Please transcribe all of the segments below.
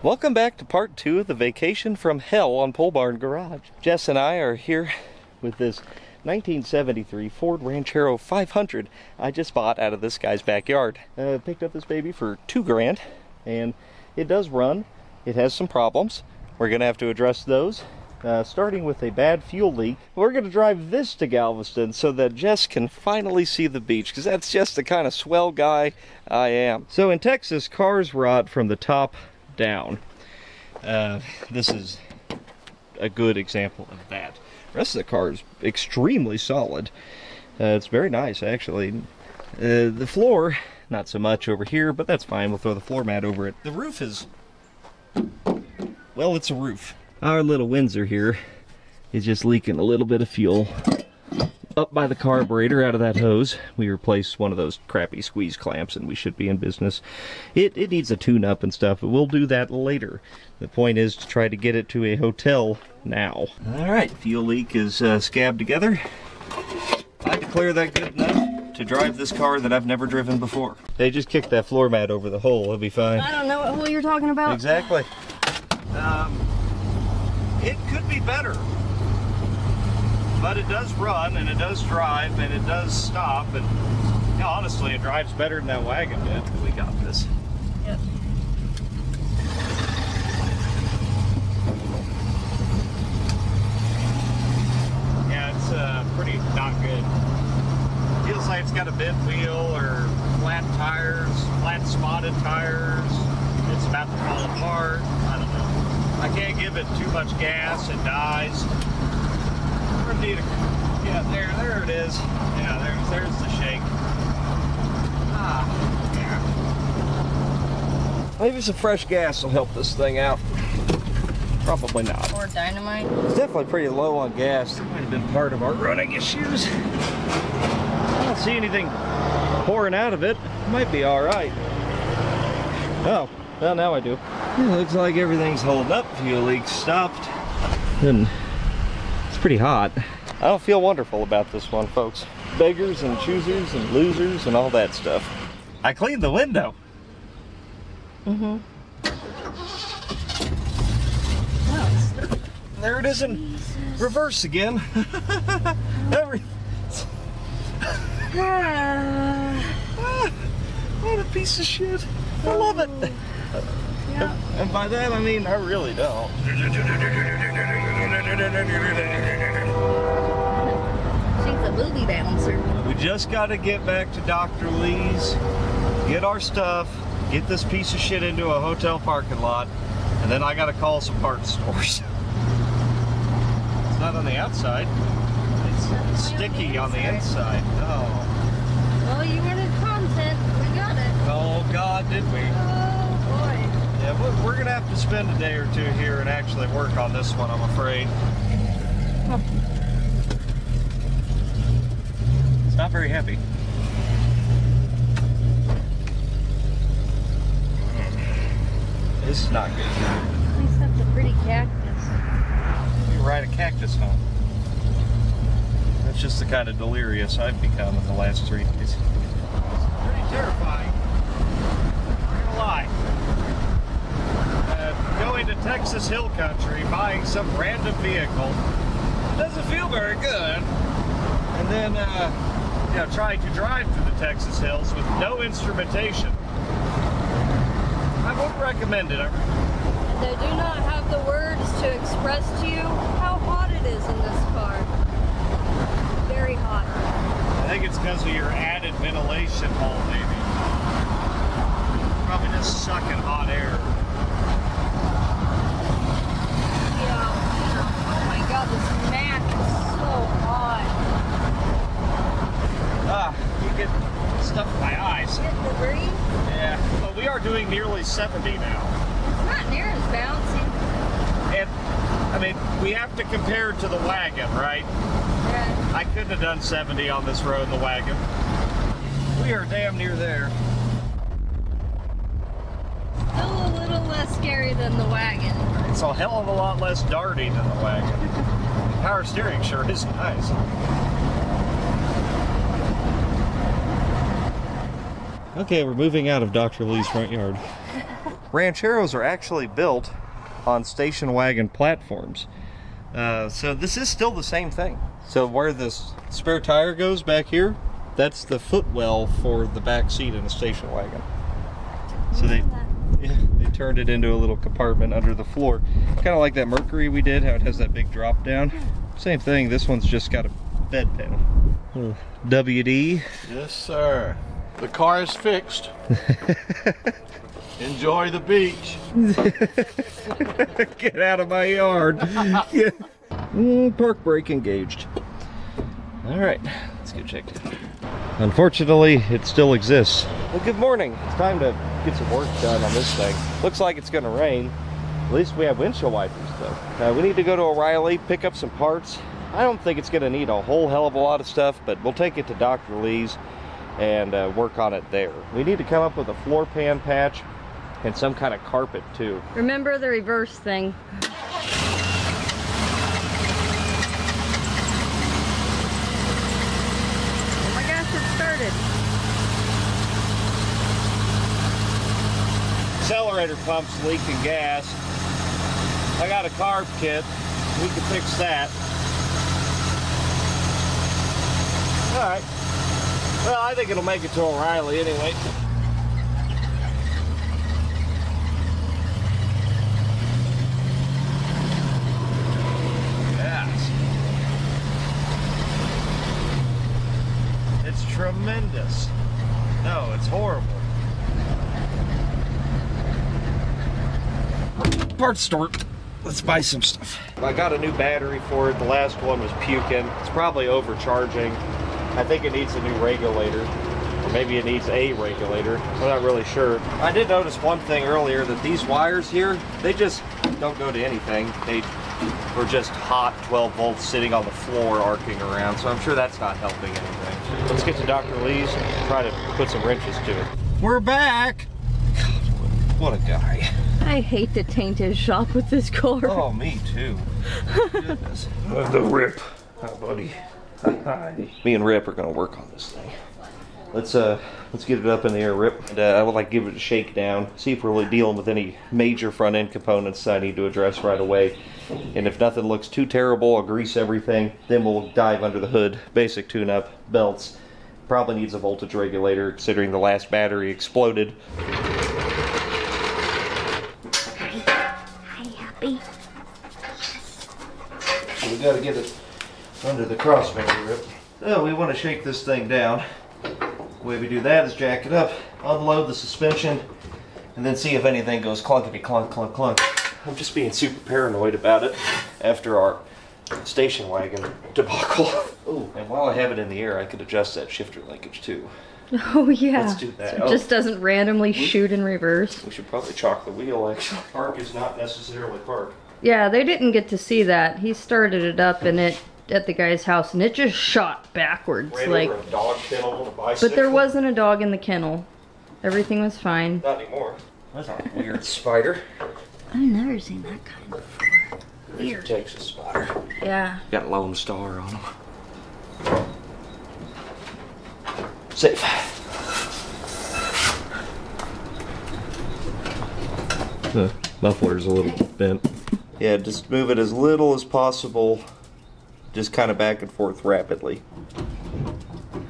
Welcome back to part 2 of the vacation from hell on Pole Barn Garage. Jess and I are here with this 1973 Ford Ranchero 500 I just bought out of this guy's backyard. Picked up this baby for $2 grand, and it does run. It has some problems. We're gonna have to address those. Starting with a bad fuel leak. We're gonna drive this to Galveston so that Jess can finally see the beach, because that's just the kind of swell guy I am. So in Texas, cars rot from the top down. This is a good example of that. The rest of the car is extremely solid. It's very nice, actually. The floor, not so much over here, but that's fine. We'll throw the floor mat over it. The roof is, well, it's a roof. Our little Windsor here is just leaking a little bit of fuel up by the carburetor out of that hose. We replaced one of those crappy squeeze clamps and we should be in business. It needs a tune-up and stuff, but we'll do that later. The point is to try to get it to a hotel now. Alright, fuel leak is scabbed together. I declare that good enough to drive this car that I've never driven before. They just kicked that floor mat over the hole, it'll be fine. I don't know what hole you're talking about. Exactly. It could be better. But it does run, and it does drive, and it does stop, and you know, honestly, it drives better than that wagon did. We got this. Yep. Yeah, it's pretty not good. Feels like it's got a bent wheel or flat tires, flat spotted tires. It's about to fall apart. I don't know. I can't give it too much gas, it dies. Yeah, there it is. Yeah, there's the shake. Yeah. Maybe some fresh gas will help this thing out. Probably not. Or dynamite. It's definitely pretty low on gas. That might have been part of our running issues. I don't see anything pouring out of it. It might be all right. Oh, well, now I do. It looks like everything's holding up. Fuel leak stopped. And it's pretty hot. I don't feel wonderful about this one, folks. Beggars and choosers and losers and all that stuff. I cleaned the window. Mm-hmm. There it is in reverse again. What a piece of shit. I love it. Yeah. And by that I mean I really don't. She's a booby bouncer. We just got to get back to Dr. Lee's, get our stuff, get this piece of shit into a hotel parking lot, and then I got to call some parts stores. It's not on the outside. It's sticky on the inside. Oh. Well, you wanted content. We got it. Oh, God, did we? Oh, boy. Yeah, we're going to have to spend a day or two here and actually work on this one, I'm afraid. Huh. It's not very heavy. This is not good. At least that's a pretty cactus. You ride a cactus home. That's just the kind of delirious I've become in the last 3 days. It's pretty terrifying. I'm not gonna lie. Going to Texas Hill Country, buying some random vehicle, doesn't feel very good. And then, you know, trying to drive through the Texas hills with no instrumentation. I wouldn't recommend it. They do not have the words to express to you how hot it is in this car. Very hot. I think it's because of your added ventilation hole, maybe. Probably just sucking hot air. Yeah. Oh my God, this mat is so hot. You get stuff in my eyes. Get debris? Yeah, but we are doing nearly 70 now. It's not near as bouncy. And, I mean, we have to compare it to the wagon, right? Yeah. I couldn't have done 70 on this road in the wagon. We are damn near there. Still a little less scary than the wagon. It's a hell of a lot less darty than the wagon. Power steering sure is nice. Okay, we're moving out of Dr. Lee's front yard. Rancheros are actually built on station wagon platforms. So this is still the same thing. So where this spare tire goes back here, that's the footwell for the back seat in a station wagon. So they turned it into a little compartment under the floor. Kind of like that Mercury we did, how it has that big drop down. Same thing, this one's just got a bed panel. WD. Yes, sir. The car is fixed. Enjoy the beach. Get out of my yard. Park brake engaged. All right, let's go check it out. Unfortunately, it still exists. Well, good morning. It's time to get some work done on this thing. Looks like it's gonna rain. At least we have windshield wipers though. We need to go to O'Reilly, pick up some parts. I don't think it's gonna need a whole hell of a lot of stuff, but we'll take it to Dr. Lee's and work on it there. We need to come up with a floor pan patch and some kind of carpet too. Remember the reverse thing. Oh my gosh, it started. Accelerator pump's leaking gas. I got a carb kit. We can fix that. All right. Well, I think it'll make it to O'Reilly anyway. Yes. It's tremendous. No, it's horrible. Parts store. Let's buy some stuff. I got a new battery for it. The last one was puking. It's probably overcharging. I think it needs a new regulator, or maybe it needs a regulator. I'm not really sure. I did notice one thing earlier, that these wires here, they just don't go to anything. They were just hot 12 volts sitting on the floor arcing around, so I'm sure that's not helping anything. Let's get to Dr. Lee's and try to put some wrenches to it. We're back! God, what a guy. I hate to taint his shop with this car. Oh, me too. Goodness. The Rip. Hi, buddy. Hi. Me and Rip are gonna work on this thing. Let's get it up in the air, Rip. And I would like to give it a shake down, see if we're really dealing with any major front end components I need to address right away. And if nothing looks too terrible, I'll grease everything. Then we'll dive under the hood, basic tune-up, belts. Probably needs a voltage regulator, considering the last battery exploded. So we gotta get it under the crossmember, Rip. So we want to shake this thing down. The way we do that is jack it up, unload the suspension, and then see if anything goes clunkety clunk, clunk, clunk. I'm just being super paranoid about it after our station wagon debacle. Oh, and while I have it in the air, I could adjust that shifter linkage too. Oh yeah. Let's do that. So it just doesn't randomly shoot in reverse. We should probably chalk the wheel, actually. Park is not necessarily park. Yeah, they didn't get to see that. He started it up and it at the guy's house and it just shot backwards. Ran like over a dog kennel and a bicycle. But there wasn't a dog in the kennel. Everything was fine. Not anymore. That's a weird spider. I've never seen that kind before. Weird. Texas spider. Yeah. Got a Lone Star on him. Safe. The muffler's a little bent. Yeah, just move it as little as possible. Just kind of back and forth rapidly.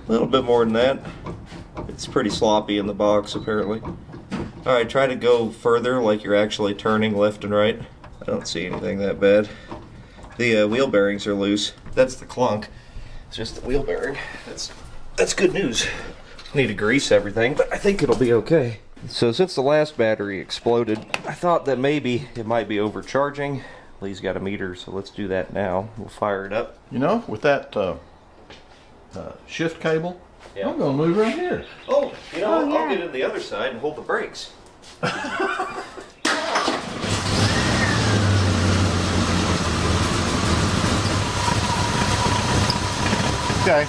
A little bit more than that. It's pretty sloppy in the box, apparently. Alright, try to go further like you're actually turning left and right. I don't see anything that bad. The wheel bearings are loose. That's the clunk. It's just the wheel bearing. That's good news. Need to grease everything, but I think it'll be okay. So since the last battery exploded, I thought that maybe it might be overcharging. Lee's got a meter, so let's do that now. We'll fire it up. You know, with that shift cable, yeah. I'm going to move right here. Oh, you know, Oh, yeah. I'll get in the other side and hold the brakes. Okay.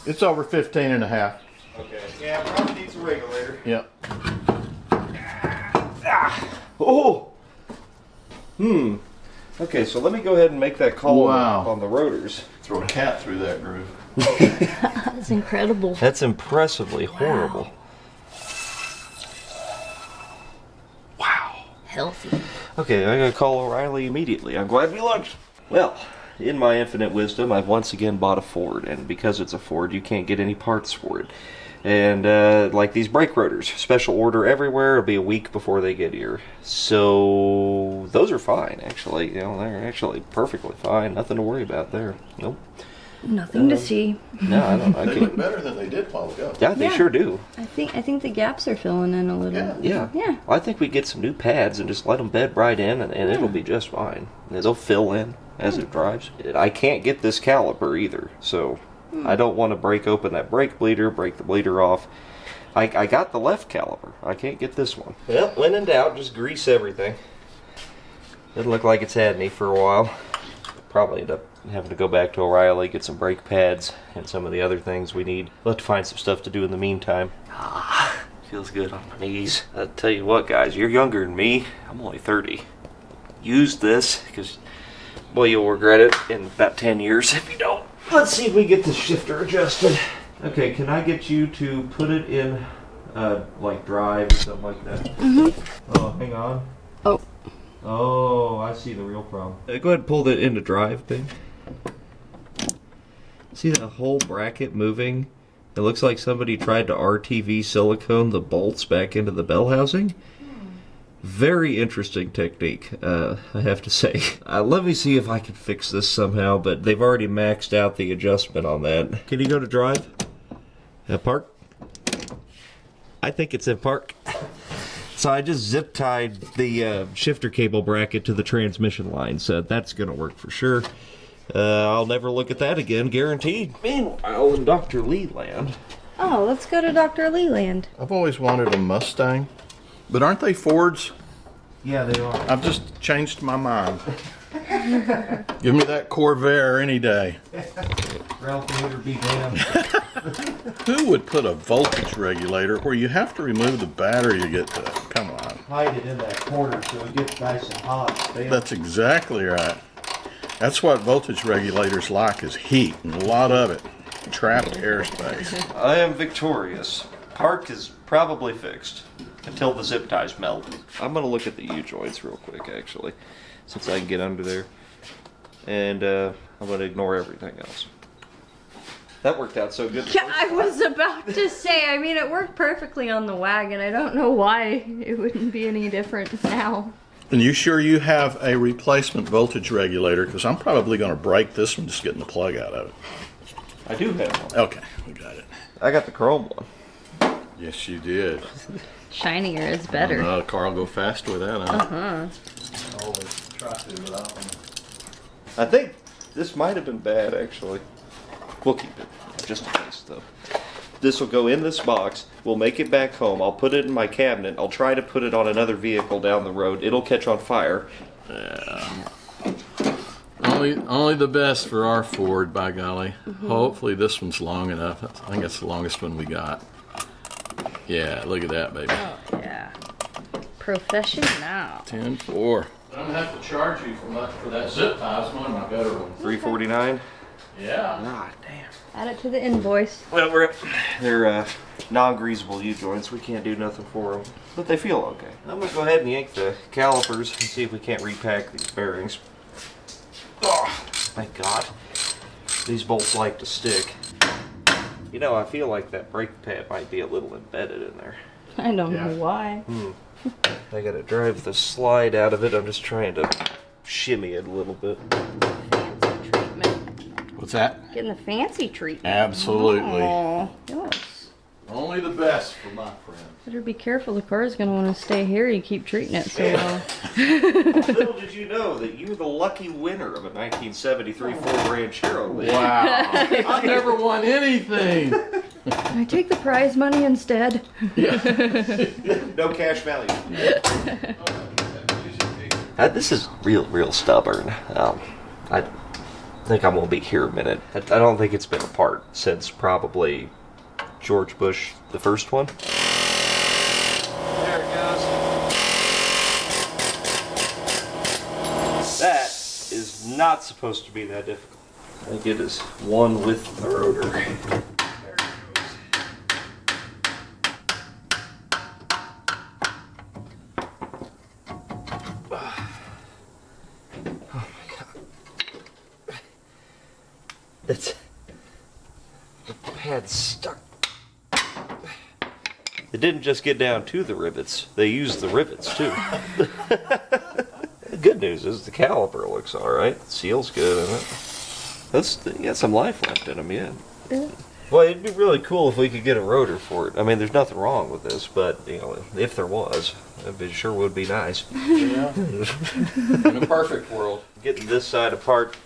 It's over 15 and a half. Okay. Yeah, probably needs a regulator. Yep. Oh! Okay, so let me go ahead and make that call Wow. on the rotors. Throw a cat through that groove. That's incredible. That's impressively horrible. healthy. Okay, I'm gonna call O'Reilly immediately. I'm glad we looked. Well, in my infinite wisdom, I've once again bought a Ford, and because it's a Ford, you can't get any parts for it. And like these brake rotors, special order everywhere. It'll be a week before they get here. So those are fine, actually. You know, they're actually perfectly fine. Nothing to worry about there. Nope. Nothing to see. No, I don't. They look better than they did a while ago. Yeah, they sure do. I think the gaps are filling in a little. Yeah. Yeah. Well, I think we get some new pads and just let them bed right in, and it'll be just fine. They'll fill in as it drives. I can't get this caliper either, so I don't want to break open that brake bleeder, break the bleeder off. I got the left caliper. I can't get this one. Well, when in doubt, just grease everything. Doesn't look like it's had any for a while. Probably end up having to go back to O'Reilly, get some brake pads and some of the other things we need. We'll have to find some stuff to do in the meantime. Feels good on my knees. I'll tell you what, guys, you're younger than me. I'm only 30. Use this, because, boy, you'll regret it in about 10 years if you don't. Let's see if we get the shifter adjusted. Okay, can I get you to put it in, like, drive or something like that? Mm-hmm. Oh, hang on. Oh. Oh, I see the real problem. Go ahead and pull that into drive, babe. See that whole bracket moving? It looks like somebody tried to RTV silicone the bolts back into the bell housing. Very interesting technique, I have to say. Let me see if I can fix this somehow, but they've already maxed out the adjustment on that. Can you go to drive? Park? I think it's in park. So I just zip tied the shifter cable bracket to the transmission line, so that's going to work for sure. I'll never look at that again, guaranteed. Meanwhile, in Dr. Lee land. Oh, let's go to Dr. Leland. I've always wanted a Mustang, but aren't they Fords? Yeah, they are. I've just changed my mind. Give me that Corvair any day. Ralph Nader be damned. Who would put a voltage regulator where you have to remove the battery to get to it? Come on. Hide it in that corner so it gets nice and hot. That's exactly right. That's what voltage regulators like, is heat, and a lot of it. Trapped airspace. I am victorious. Park is probably fixed until the zip ties melt. I'm going to look at the U-joints real quick, actually, since I can get under there. And I'm going to ignore everything else. That worked out so good. Yeah, I was about to say, I mean, it worked perfectly on the wagon. I don't know why it wouldn't be any different now. And you sure you have a replacement voltage regulator? Because I'm probably going to break this one just getting the plug out of it. I do have one. Okay, we got it. I got the chrome one. Yes, you did. Shinier is better. The car will go faster with that, huh? Uh-huh. I always try to without one. I think this might have been bad, actually. We'll keep it, just in case, though. This will go in this box. We'll make it back home. I'll put it in my cabinet. I'll try to put it on another vehicle down the road. It'll catch on fire. Yeah. Only the best for our Ford, by golly. Mm-hmm. Hopefully this one's long enough. I think that's the longest one we got. Yeah, look at that, baby. Oh, yeah. Professional. 10-4. I'm gonna have to charge you for that zip tie. It's one of my better ones. $349. Yeah. God damn. Add it to the invoice. Well, they're non-greasable U-joints. We can't do nothing for them, but they feel okay. I'm gonna go ahead and yank the calipers and see if we can't repack these bearings. Oh, thank God. These bolts like to stick. You know, I feel like that brake pad might be a little embedded in there. I don't know why. I gotta drive the slide out of it. I'm just trying to shimmy it a little bit. Fancy treatment. What's that? Getting the fancy treatment. Absolutely. Oh, yes. Only the best for my friend. Better be careful. The car's gonna want to stay here. You keep treating it so well. Little did you know that you were the lucky winner of a 1973 Ford Ranchero. Wow. I never won anything. Can I take the prize money instead? Yeah. No cash value. This is real stubborn. I think I'm gonna be here a minute. I don't think it's been apart since probably George Bush, the first one. There it goes. That is not supposed to be that difficult. I think it is one with the rotor. There it goes. Oh my god. It's... the pad's stuck. It didn't just get down to the rivets, they used the rivets too. The good news is the caliper looks alright. The seal's good in it. You got some life left in them yet. Yeah. Well, it'd be really cool if we could get a rotor for it. I mean, there's nothing wrong with this, but, you know, if there was, it sure would be nice. Yeah. In a perfect world. Getting this side apart,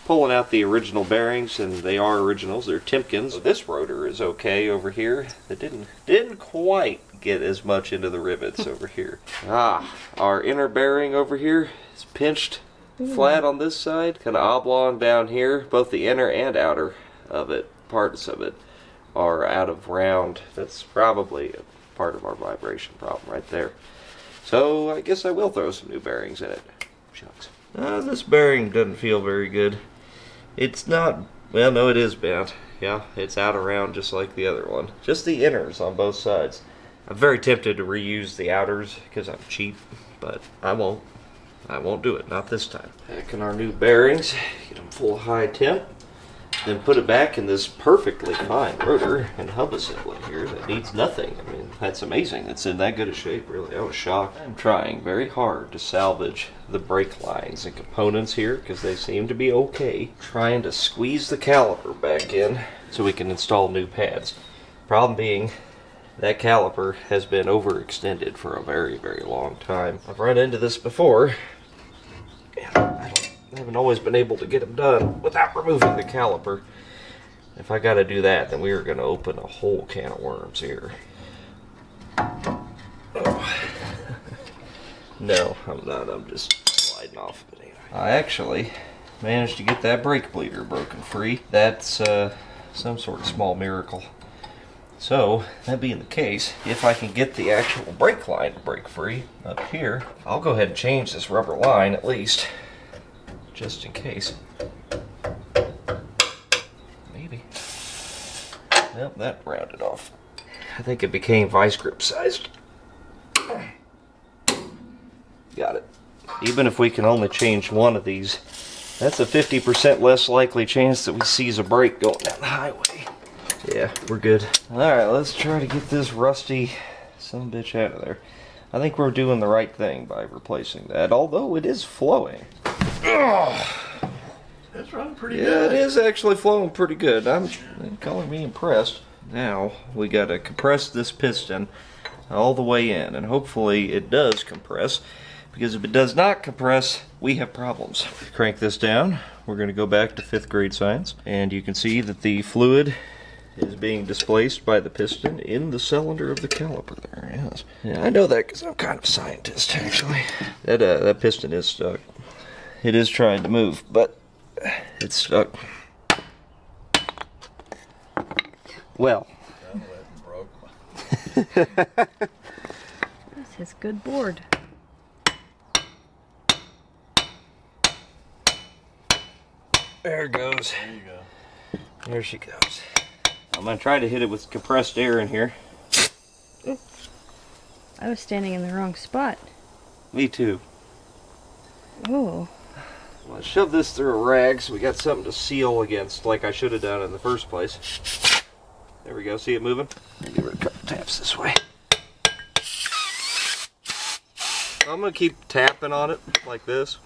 pulling out the original bearings, and they are originals. They're Timkins. This rotor is okay over here. It didn't quite get as much into the rivets over here. Our inner bearing over here is pinched flat on this side, kind of oblong down here. Both the inner and outer of it, parts of it, are out of round. That's probably a part of our vibration problem right there. So I guess I will throw some new bearings in it. Shucks. This bearing doesn't feel very good. It's not, well, no, it is bent. Yeah, it's out of round just like the other one. Just the inners on both sides. I'm very tempted to reuse the outers because I'm cheap, but I won't. I won't do it, not this time. Back in our new bearings, get them full high temp. Then put it back in this perfectly fine rotor and hub assembly here that needs nothing. I mean, that's amazing. It's in that good a shape, really. I was shocked. I'm trying very hard to salvage the brake lines and components here because they seem to be okay. Trying to squeeze the caliper back in so we can install new pads. Problem being, that caliper has been overextended for a very, very long time. I've run into this before. I haven't always been able to get them done without removing the caliper. If I gotta do that, then we are gonna open a whole can of worms here. Oh. No, I'm not. I'm just sliding off of it anyway. I actually managed to get that brake bleeder broken free. That's some sort of small miracle. So, that being the case, if I can get the actual brake line to break free up here, I'll go ahead and change this rubber line at least. Just in case. Maybe. Well, that rounded off. I think it became vice grip sized. Got it. Even if we can only change one of these, that's a 50% less likely chance that we seize a brake going down the highway. Yeah, we're good. Alright, let's try to get this rusty sumbitch out of there. I think we're doing the right thing by replacing that, although it is flowing. It's running pretty good. good. Yeah, it is actually flowing pretty good. I'm calling me impressed. Now, we gotta compress this piston all the way in, and hopefully it does compress, because if it does not compress, we have problems. Crank this down. We're gonna go back to 5th grade science, and you can see that the fluid is being displaced by the piston in the cylinder of the caliper there. Yes. Yeah, I know that because I'm kind of a scientist, actually. That piston is stuck. It is trying to move, but it's stuck. Well. This is good board. There it goes. There you go. There she goes. I'm going to try to hit it with compressed air in here. Oops. I was standing in the wrong spot. Me too. Oh. Well, shove this through a rag so we got something to seal against like I should have done in the first place. There we go. See it moving? Give her a couple taps this way. I'm going to keep tapping on it like this.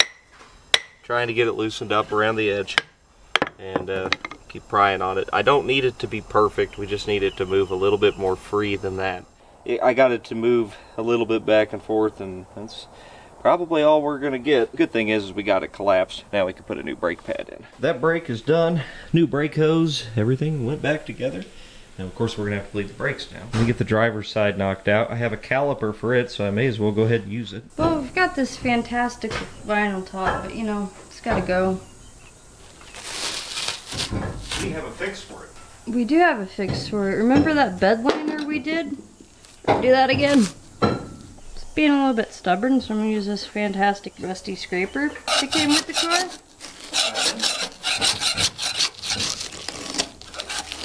Trying to get it loosened up around the edge. And keep prying on it. I don't need it to be perfect. We just need it to move a little bit more free than that. I got it to move a little bit back and forth, and that's probably all we're going to get. Good thing is we got it collapsed. Now we can put a new brake pad in. That brake is done. New brake hose. Everything went back together. Now, of course, we're going to have to bleed the brakes now. Let me get the driver's side knocked out. I have a caliper for it, so I may as well go ahead and use it. Well, we've got this fantastic vinyl top, but you know, it's got to go. We have a fix for it. We do have a fix for it. Remember that bed liner we did? Do that again. It's being a little bit stubborn, so I'm going to use this fantastic rusty scraper that came with the car.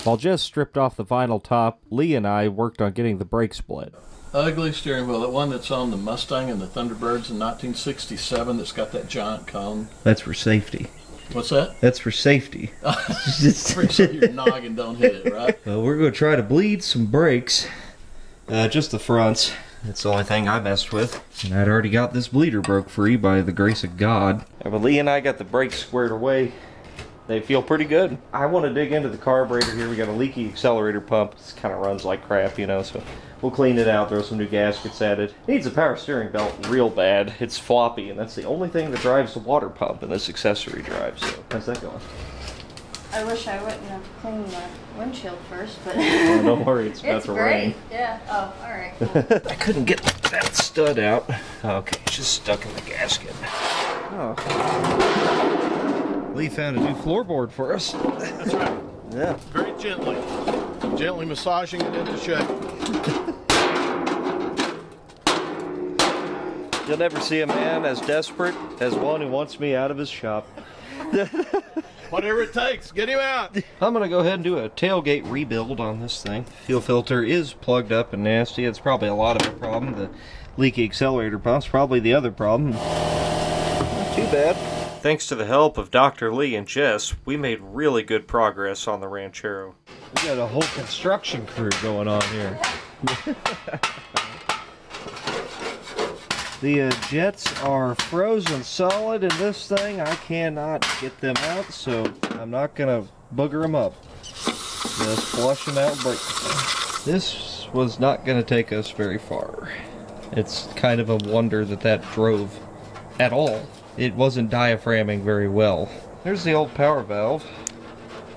While Jess stripped off the vinyl top, Lee and I worked on getting the brake split. Ugly steering wheel. That one that's on the Mustang and the Thunderbirds in 1967 that's got that giant cone. That's for safety. What's that? That's for safety. Pretty sure your noggin don't hit it, right? Well, we're going to try to bleed some brakes. Just the fronts. That's the only thing I messed with. And I'd already got this bleeder broke free by the grace of God. But Lee and I got the brakes squared away. They feel pretty good. I want to dig into the carburetor here. We got a leaky accelerator pump. This kind of runs like crap, you know, so we'll clean it out, throw some new gaskets at it. Needs a power steering belt real bad. It's floppy, and that's the only thing that drives the water pump in this accessory drive, so how's that going? I wish I wouldn't have cleaned my windshield first, but... Oh, don't worry, it's about to rain. Yeah. Oh, alright, cool. I couldn't get that stud out. Okay, it's just stuck in the gasket. Oh. Lee found a new floorboard for us. That's right. Yeah. Very gently. Gently massaging it into shape. You'll never see a man as desperate as one who wants me out of his shop. Whatever it takes, get him out. I'm gonna go ahead and do a tailgate rebuild on this thing. Fuel filter is plugged up and nasty. It's probably a lot of the problem. The leaky accelerator pump's probably the other problem. Not too bad. Thanks to the help of Dr. Lee and Jess, we made really good progress on the Ranchero. We got a whole construction crew going on here. The jets are frozen solid in this thing. I cannot get them out, so I'm not gonna booger them up. Just flush them out and break them. This was not gonna take us very far. It's kind of a wonder that that drove at all. It wasn't diaphragming very well. There's the old power valve.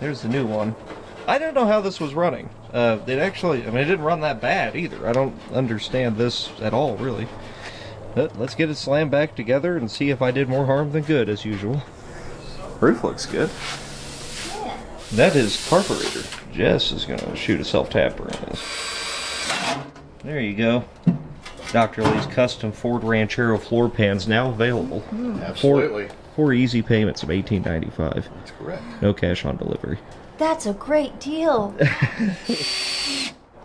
There's the new one. I don't know how this was running. It actually, I mean, it didn't run that bad either. I don't understand this at all, really. But let's get it slammed back together and see if I did more harm than good, as usual. Roof looks good. Yeah. That is carburetor. Jess is going to shoot a self-tapper in this. There you go. Dr. Lee's custom Ford Ranchero floor pans now available. Absolutely. Four easy payments of $18.95. That's correct. No cash on delivery. That's a great deal.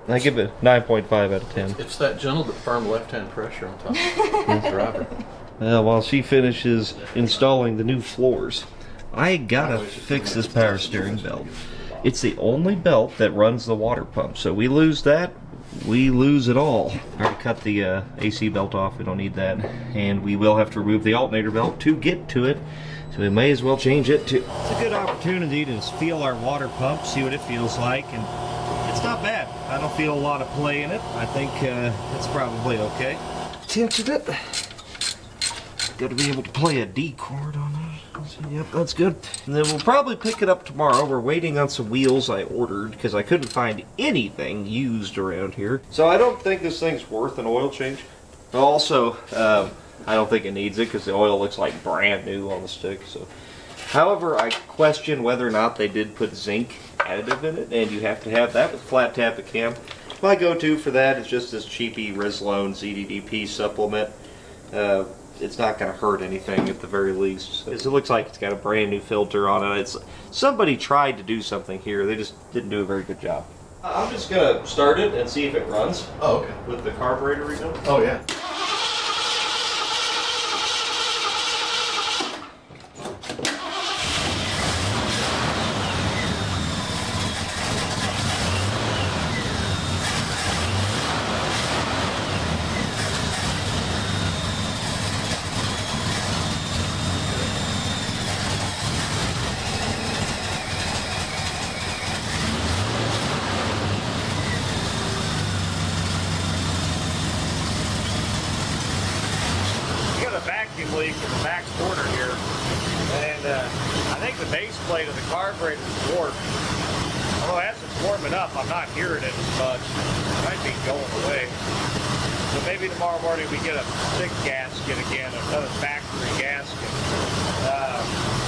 I give it 9.5 out of 10. It's that gentle but firm left-hand pressure on top of the driver. While she finishes installing the new floors, I gotta fix this power steering belt. It's the only belt that runs the water pump, so we lose that, we lose it all. I already cut the AC belt off, we don't need that. And we will have to remove the alternator belt to get to it, so we may as well change it too. It's a good opportunity to feel our water pump, see what it feels like, and it's not bad. I don't feel a lot of play in it. I think it's probably okay. Tinted it. Got to be able to play a D chord on it. Yep, that's good. And then we'll probably pick it up tomorrow. We're waiting on some wheels I ordered because I couldn't find anything used around here. So I don't think this thing's worth an oil change. Also, I don't think it needs it because the oil looks like brand new on the stick. So, however, I question whether or not they did put zinc additive in it, and you have to have that with flat tappet cam. My go-to for that is just this cheapy Rizlone ZDDP supplement. It's not going to hurt anything at the very least. It looks like it's got a brand new filter on it. Somebody tried to do something here. They just didn't do a very good job. I'm just going to start it and see if it runs. Oh, okay. With the carburetor rebuild. Oh, yeah. Vacuum leak in the back corner here, and I think the base plate of the carburetor is warped. Although as it's warming up, I'm not hearing it as much. It might be going away. So maybe tomorrow morning we get a thick gasket again, another factory gasket.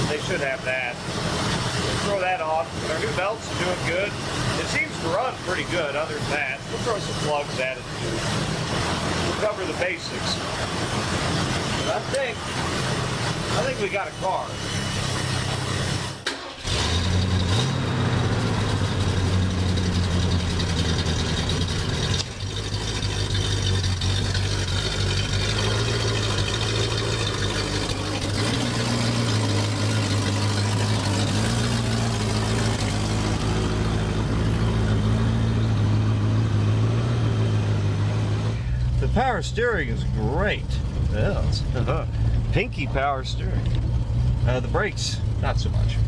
They should have that. We'll throw that off. Our new belts are doing good. It seems to run pretty good other than that. We'll throw some plugs at it too. We'll cover the basics. I think we got a car. power steering is great. Yes. Pinky power steering. The brakes, not so much.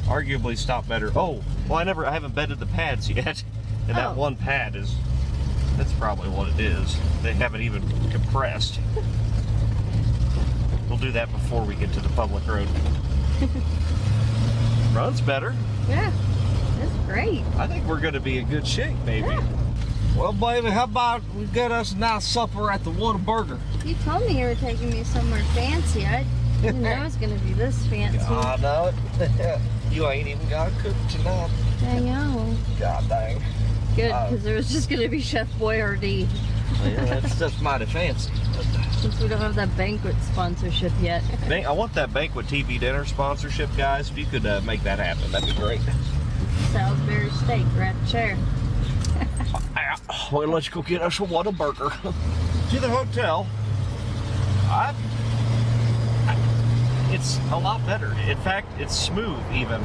Arguably stop better. Oh, well, I haven't bedded the pads yet. And that one pad that's probably what it is. They haven't even compressed. We'll do that before we get to the public road. Runs better. Yeah, that's great. I think we're going to be in good shape, maybe. Yeah. Well, baby, how about we get us a nice supper at the Whataburger? You told me you were taking me somewhere fancy. I didn't know it was going to be this fancy. I know it. You ain't even got to cook tonight. I know. God dang. Good, because there was just going to be Chef Boyardee. Yeah, that's mighty fancy. Since we don't have that banquet sponsorship yet. I want that banquet TV dinner sponsorship, guys. If you could make that happen, that'd be great. Salisbury steak, ranchero. Well, let's go get us a Whataburger. To the hotel. It's a lot better. In fact, it's smooth even.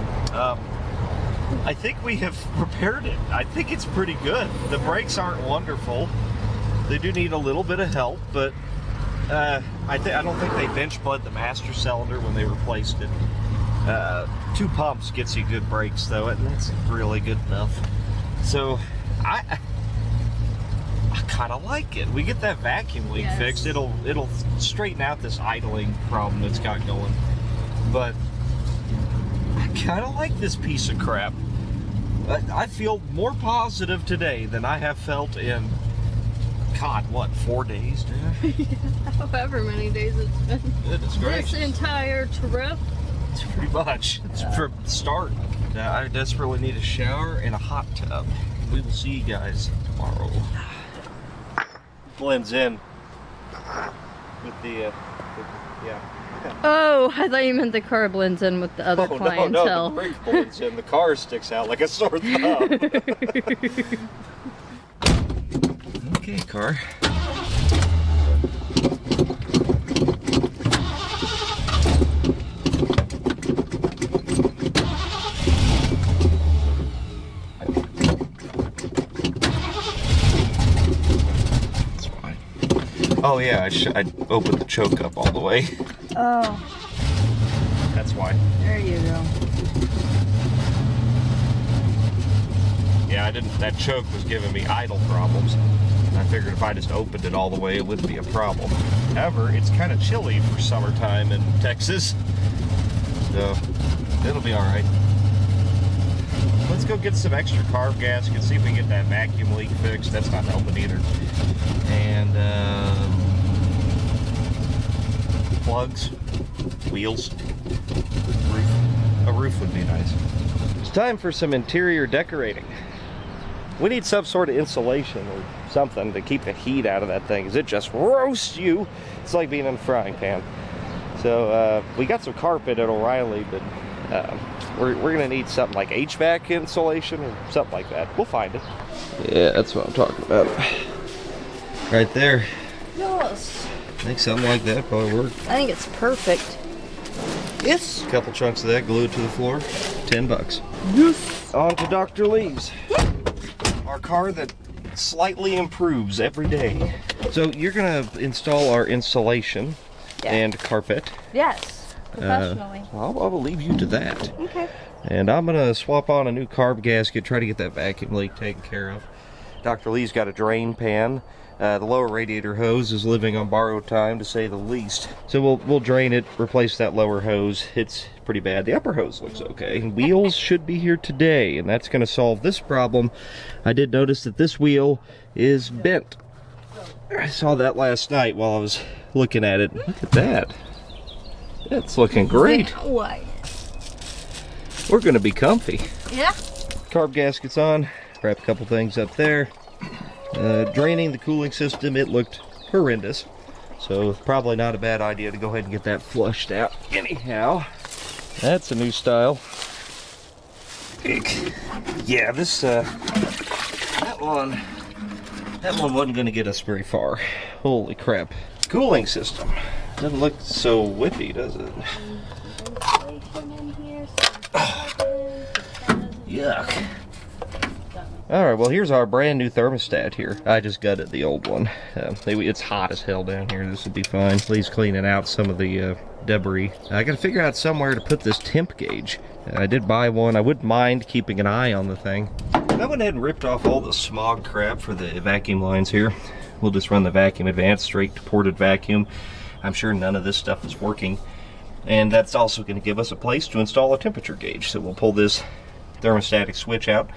I think we have repaired it. I think it's pretty good. The brakes aren't wonderful. They do need a little bit of help, but I don't think they bench bled the master cylinder when they replaced it. 2 pumps gets you good brakes though, and that's really good enough. So I kind of like it. We get that vacuum leak fixed. It'll straighten out this idling problem it's got going. But I kind of like this piece of crap. I feel more positive today than I have felt in, God, what, 4 days now? However many days it's been. Goodness gracious. This entire trip. It's pretty much. It's from the start. I desperately need a shower and a hot tub. We will see you guys tomorrow. Blends in with the, yeah. Oh, I thought you meant the car blends in with the other clientele. No, the brake blends in. The car sticks out like a sore thumb. Okay, car. Oh yeah, I opened the choke up all the way. Oh. That's why. There you go. Yeah, that choke was giving me idle problems. I figured if I just opened it all the way, it wouldn't be a problem. However, it's kind of chilly for summertime in Texas. So, it'll be alright. Let's go get some extra carb gaskets, see if we can get that vacuum leak fixed. That's not helping either. And plugs, wheels, roof. A roof would be nice. It's time for some interior decorating. We need some sort of insulation or something to keep the heat out of that thing, because it just roasts you. It's like being in a frying pan. So we got some carpet at O'Reilly, but we're gonna need something like HVAC insulation or something like that. We'll find it. Yeah, that's what I'm talking about. Right there. Yes. I think something like that probably work. I think it's perfect. Yes. A couple chunks of that glued to the floor. $10. Yes. On to Dr. Lee's. Our car that slightly improves every day. So you're gonna install our insulation and carpet. Yes. Professionally. I will leave you to that. Okay. And I'm gonna swap on a new carb gasket, try to get that vacuum leak taken care of. Dr. Lee's got a drain pan. The lower radiator hose is living on borrowed time, to say the least. So we'll drain it, replace that lower hose. It's pretty bad. The upper hose looks okay. Wheels should be here today, and that's going to solve this problem. I did notice that this wheel is bent. I saw that last night while I was looking at it. Look at that. That's looking great. What? We're going to be comfy. Yeah. Carb gaskets on. Wrap a couple things up there. Draining the cooling system, it looked horrendous. So probably not a bad idea to go ahead and get that flushed out. Anyhow, that's a new style. Yeah, this that one wasn't going to get us very far. Holy crap! Cooling system doesn't look so whippy, does it? Yuck. Alright, well here's our brand new thermostat here. I just gutted the old one. It's hot as hell down here. This will be fine. Please cleaning out some of the debris. I gotta figure out somewhere to put this temp gauge. I did buy one. I wouldn't mind keeping an eye on the thing. I went ahead and ripped off all the smog crap for the vacuum lines here. We'll just run the vacuum advanced straight to ported vacuum. I'm sure none of this stuff is working. And that's also going to give us a place to install a temperature gauge. So we'll pull this thermostatic switch out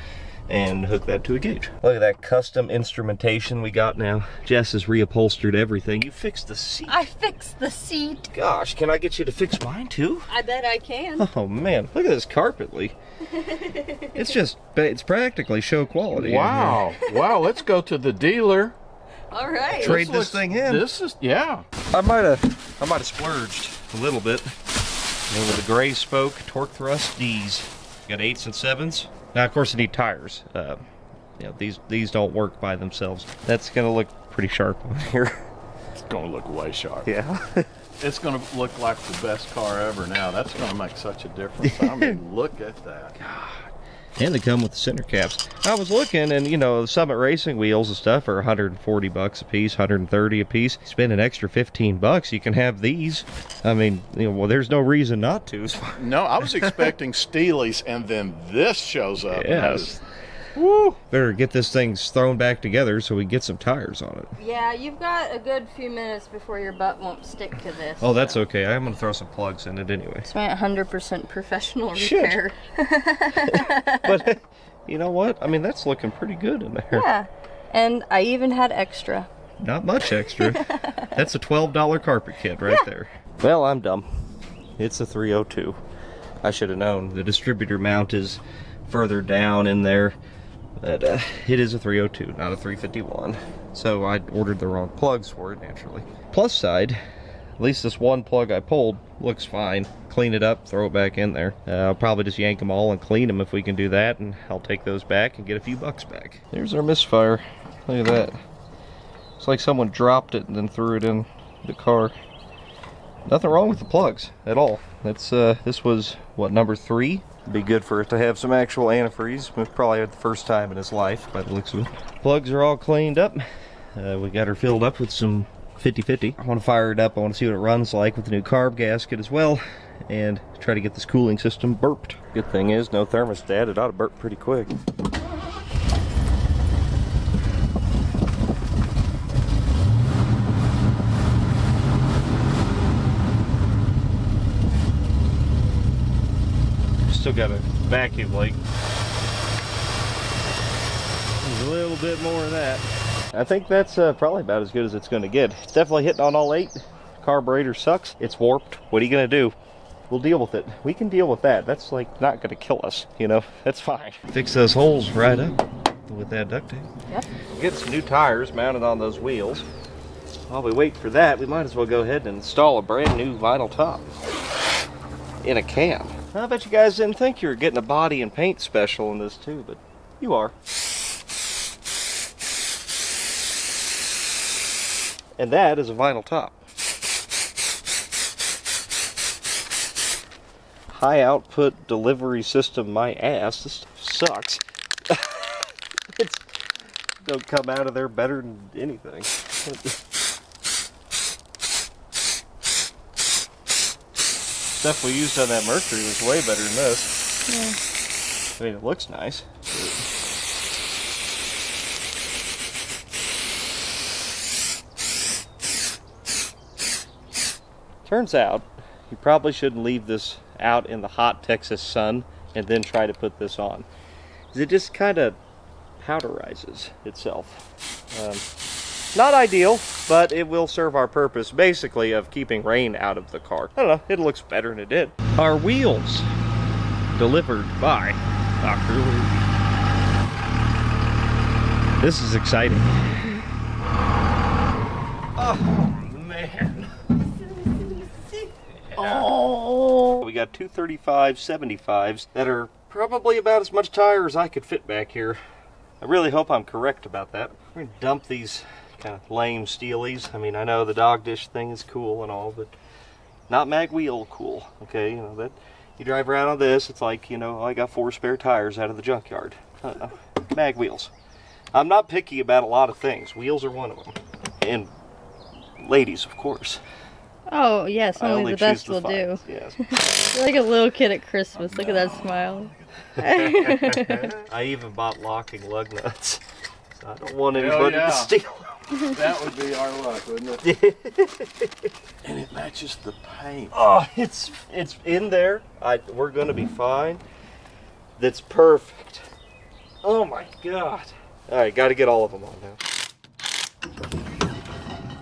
and hook that to a gauge. Look at that custom instrumentation we got now. Jess has reupholstered everything. You fixed the seat. I fixed the seat. Gosh, can I get you to fix mine too? I bet I can. Oh man, look at this carpet, Lee. It's practically show quality. Wow. Wow, let's go to the dealer. All right. Trade this thing in. This is, yeah. I might have splurged a little bit. And with the gray spoke torque thrust D's. Got 8s and 7s. Now of course I need tires. You know, these don't work by themselves. That's gonna look pretty sharp on here. It's gonna look way sharp. Yeah. It's gonna look like the best car ever now. That's gonna make such a difference. I mean, look at that. And they come with the center caps. I was looking, and you know, the Summit Racing wheels and stuff are 140 bucks a piece, 130 a piece. Spend an extra 15 bucks, you can have these. I mean, you know, well, there's no reason not to. No, I was expecting Steely's, and then this shows up. Yes. Woo! Better get this thing thrown back together so we can get some tires on it. Yeah, you've got a good few minutes before your butt won't stick to this. Oh, that's okay. I'm going to throw some plugs in it anyway. It's my 100% professional Shit. repair. But you know what? I mean, that's looking pretty good in there. Yeah, and I even had extra. Not much extra. That's a $12 carpet kit right there. Well, I'm dumb. It's a 302. I should have known. The distributor mount is further down in there. But it is a 302, not a 351. So I ordered the wrong plugs for it, naturally. Plus side, at least this one plug I pulled looks fine. Clean it up, throw it back in there. I'll probably just yank them all and clean them if we can do that, and I'll take those back and get a few bucks back. There's our misfire. Look at that. It's like someone dropped it and then threw it in the car. Nothing wrong with the plugs at all. That's this was, what, number 3? Be good for it to have some actual antifreeze. Probably the first time in his life by the looks of it. Plugs are all cleaned up. We got her filled up with some 50/50. I want to fire it up. I want to see what it runs like with the new carb gasket as well, and try to get this cooling system burped. Good thing is, no thermostat. It ought to burp pretty quick. Still got a vacuum leak. There's a little bit more of that. I think that's probably about as good as it's going to get. It's definitely hitting on all 8. Carburetor sucks. It's warped. What are you going to do? We'll deal with it. We can deal with that. That's like not going to kill us, you know? That's fine. Fix those holes right up with that duct tape. Yep. Get some new tires mounted on those wheels. While we wait for that, we might as well go ahead and install a brand new vinyl top in a cam. I bet you guys didn't think you were getting a body and paint special in this too, but you are. And that is a vinyl top. High output delivery system, my ass. This stuff sucks. It's don't come out of there better than anything. Stuff we used on that Mercury was way better than this. Yeah. I mean, it looks nice. Turns out, you probably shouldn't leave this out in the hot Texas sun and then try to put this on. It just kind of powderizes itself. Not ideal, but it will serve our purpose, basically, of keeping rain out of the car. I don't know, it looks better than it did. Our wheels, delivered by Dr. Lug. This is exciting. Oh, man. Oh! We got two 35/75s that are probably about as much tire as I could fit back here. I really hope I'm correct about that. We're gonna dump these kind of lame steelies. I mean, I know the dog dish thing is cool and all, but not mag wheel cool. Okay, you know that you drive around on this, it's like, you know, I got 4 spare tires out of the junkyard. I don't know. mag wheels. I'm not picky about a lot of things. Wheels are one of them. And ladies, of course. Oh, yes, I only the best will do. Yes. You're like a little kid at Christmas. Look at that smile. I even bought locking lug nuts. So I don't want anybody to steal them. That would be our luck, wouldn't it? And it matches the paint. Oh, it's in there. We're gonna be fine. That's perfect. Oh my God. All right, got to get all of them on now.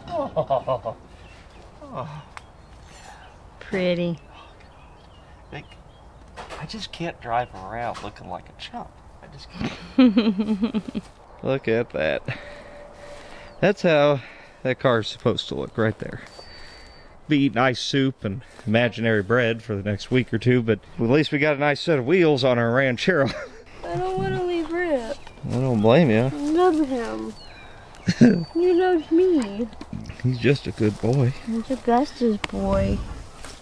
Oh. Oh. Pretty. I just can't drive around looking like a chump. I just can't. Look at that. That's how that car's supposed to look right there. Be eating nice soup and imaginary bread for the next week or two, but at least we got a nice set of wheels on our Ranchero. I don't want to leave Rip. I don't blame you. I love him. You love me. He's just a good boy. He's a bestest boy.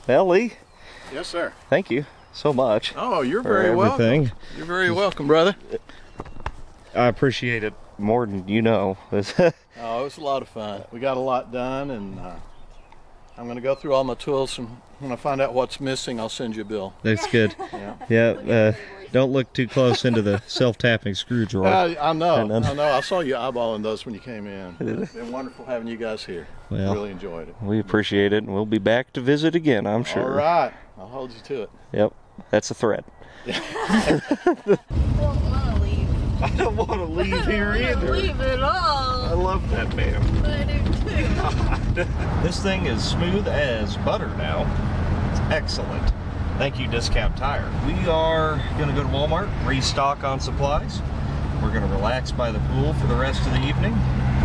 Ellie. Yes, sir. Thank you so much. Oh, you're for very everything. welcome. You're very welcome, brother. I appreciate it more than you know. Oh, it was a lot of fun. We got a lot done, and I'm going to go through all my tools, and when I find out what's missing, I'll send you a bill. That's good. Yeah. Yeah. Don't look too close into the self-tapping screw drawer. I know. I saw you eyeballing those when you came in. It's been wonderful having you guys here. Well, really enjoyed it. We appreciate it, and we'll be back to visit again, I'm sure. All right. I'll hold you to it. Yep. That's a threat. I don't want to leave. I don't want to leave here either. Leave at all. I love that man. I do too. This thing is smooth as butter now. It's excellent. Thank you, Discount Tire. We are going to go to Walmart, restock on supplies. We're going to relax by the pool for the rest of the evening.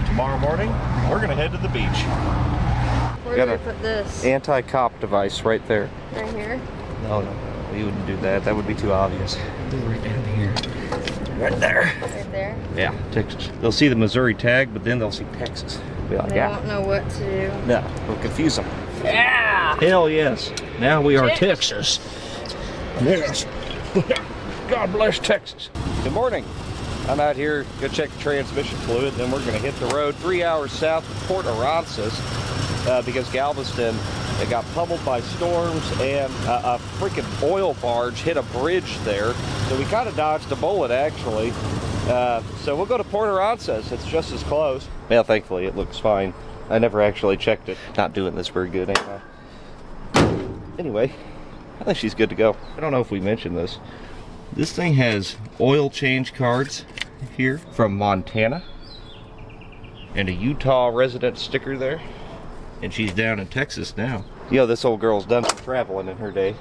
Tomorrow morning, we're going to head to the beach. Where do we put this? Anti-cop device right there. Right here? No, we wouldn't do that. That would be too obvious. Right down here. Right there. Right there? Yeah, Texas. They'll see the Missouri tag, but then they'll see Texas. Be like, They won't know what to do. No, we'll confuse them. Yeah! Hell yes. Now we are Texas. Yes. God bless Texas. Good morning. I'm out here to check the transmission fluid, then we're going to hit the road 3 hours south of Port Aransas because Galveston got pummeled by storms and a freaking oil barge hit a bridge there. So we kind of dodged a bullet actually. So we'll go to Port Aransas. It's just as close. Well, thankfully it looks fine. I never actually checked it. Not doing this very good, ain't I? Anyway, I think she's good to go. I don't know if we mentioned this. This thing has oil change cards here from Montana and a Utah resident sticker there. And she's down in Texas now. You know, this old girl's done some traveling in her day.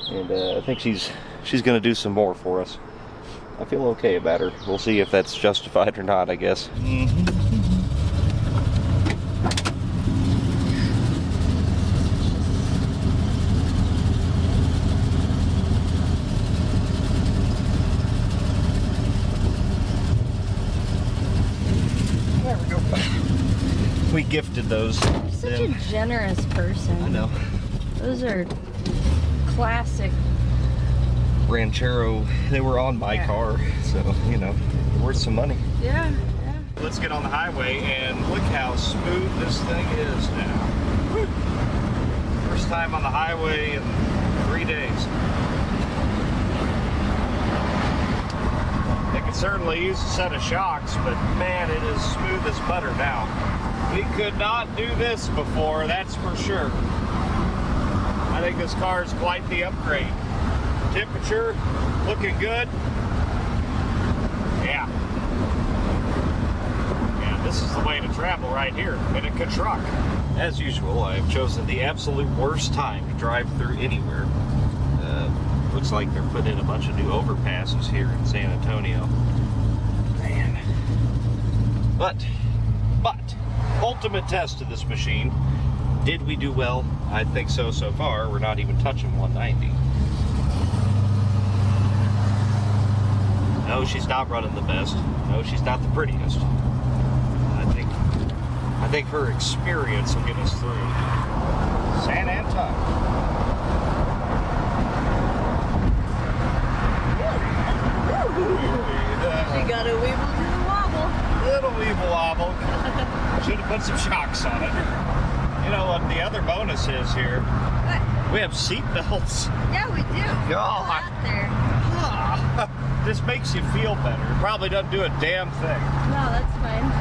And I think she's gonna do some more for us. I feel okay about her. We'll see if that's justified or not, I guess. There we go. We gifted those. You're such a generous person. I know. Those are classic. Ranchero, they were on my car, so, you know, worth some money. Yeah, yeah. Let's get on the highway and look how smooth this thing is now. Woo. First time on the highway in 3 days. It could certainly use a set of shocks, but man, it is smooth as butter now. We could not do this before, that's for sure. I think this car is quite the upgrade. Temperature looking good. Yeah. Yeah, this is the way to travel right here in a good truck. As usual, I have chosen the absolute worst time to drive through anywhere. Looks like they're putting in a bunch of new overpasses here in San Antonio. Man. But, ultimate test of this machine. Did we do well? I think so far. We're not even touching 190. No, she's not running the best. No, she's not the prettiest. I think her experience will get us through. San Antonio. She some shocks on it. You know what the other bonus is here? What? We have seat belts. Yeah, we do. God. Out there. This makes you feel better. It probably doesn't do a damn thing. No, that's fine.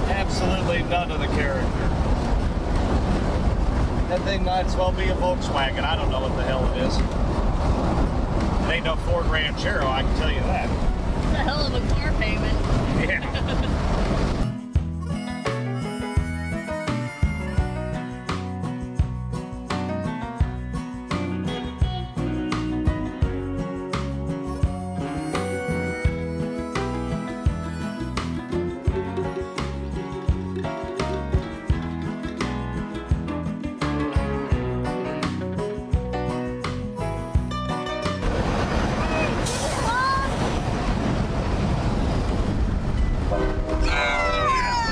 Absolutely none of the character. That thing might as well be a Volkswagen. I don't know what the hell it is. It ain't no Ford Ranchero, I can tell you that. It's a hell of a car payment. Yeah.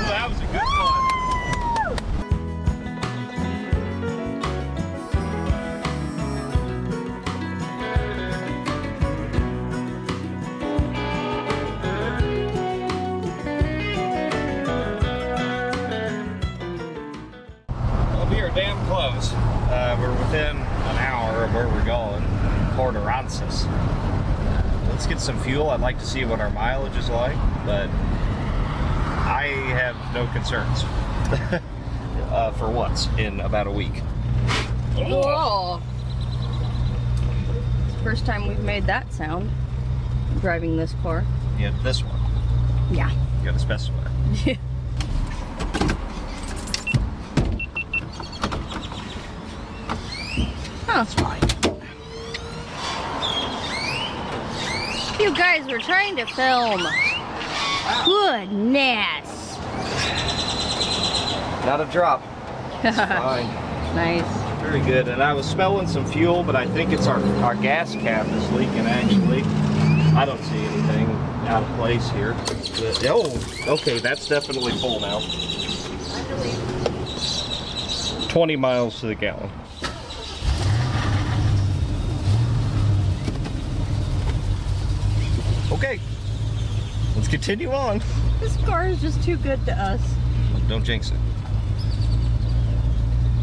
That was a good one. Well, we are damn close. We're within an hour of where we're going, Port Aransas. Let's get some fuel. I'd like to see what our mileage is like, but I have no concerns for once in about a week. Whoa. It's the first time we've made that sound driving this car. Yeah, this one. Yeah. You gotta specify. Yeah. Oh, it's fine. You guys were trying to film. Goodness. Not a drop. It's fine. Nice. Very good. And I was smelling some fuel, but I think it's our gas cap is leaking actually. I don't see anything out of place here. But, oh, okay, that's definitely full now. 20 miles to the gallon. Okay, let's continue on. This car is just too good to us. Don't jinx it.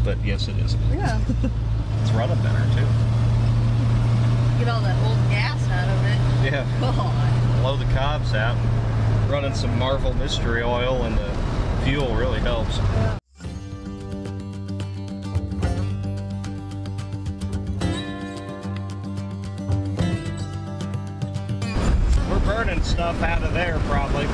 But yes, it is. Yeah. It's running better too. Get all that old gas out of it. Yeah. God. Blow the cobs out. Running some Marvel Mystery Oil and the fuel really helps. Yeah. We're burning stuff out of there probably.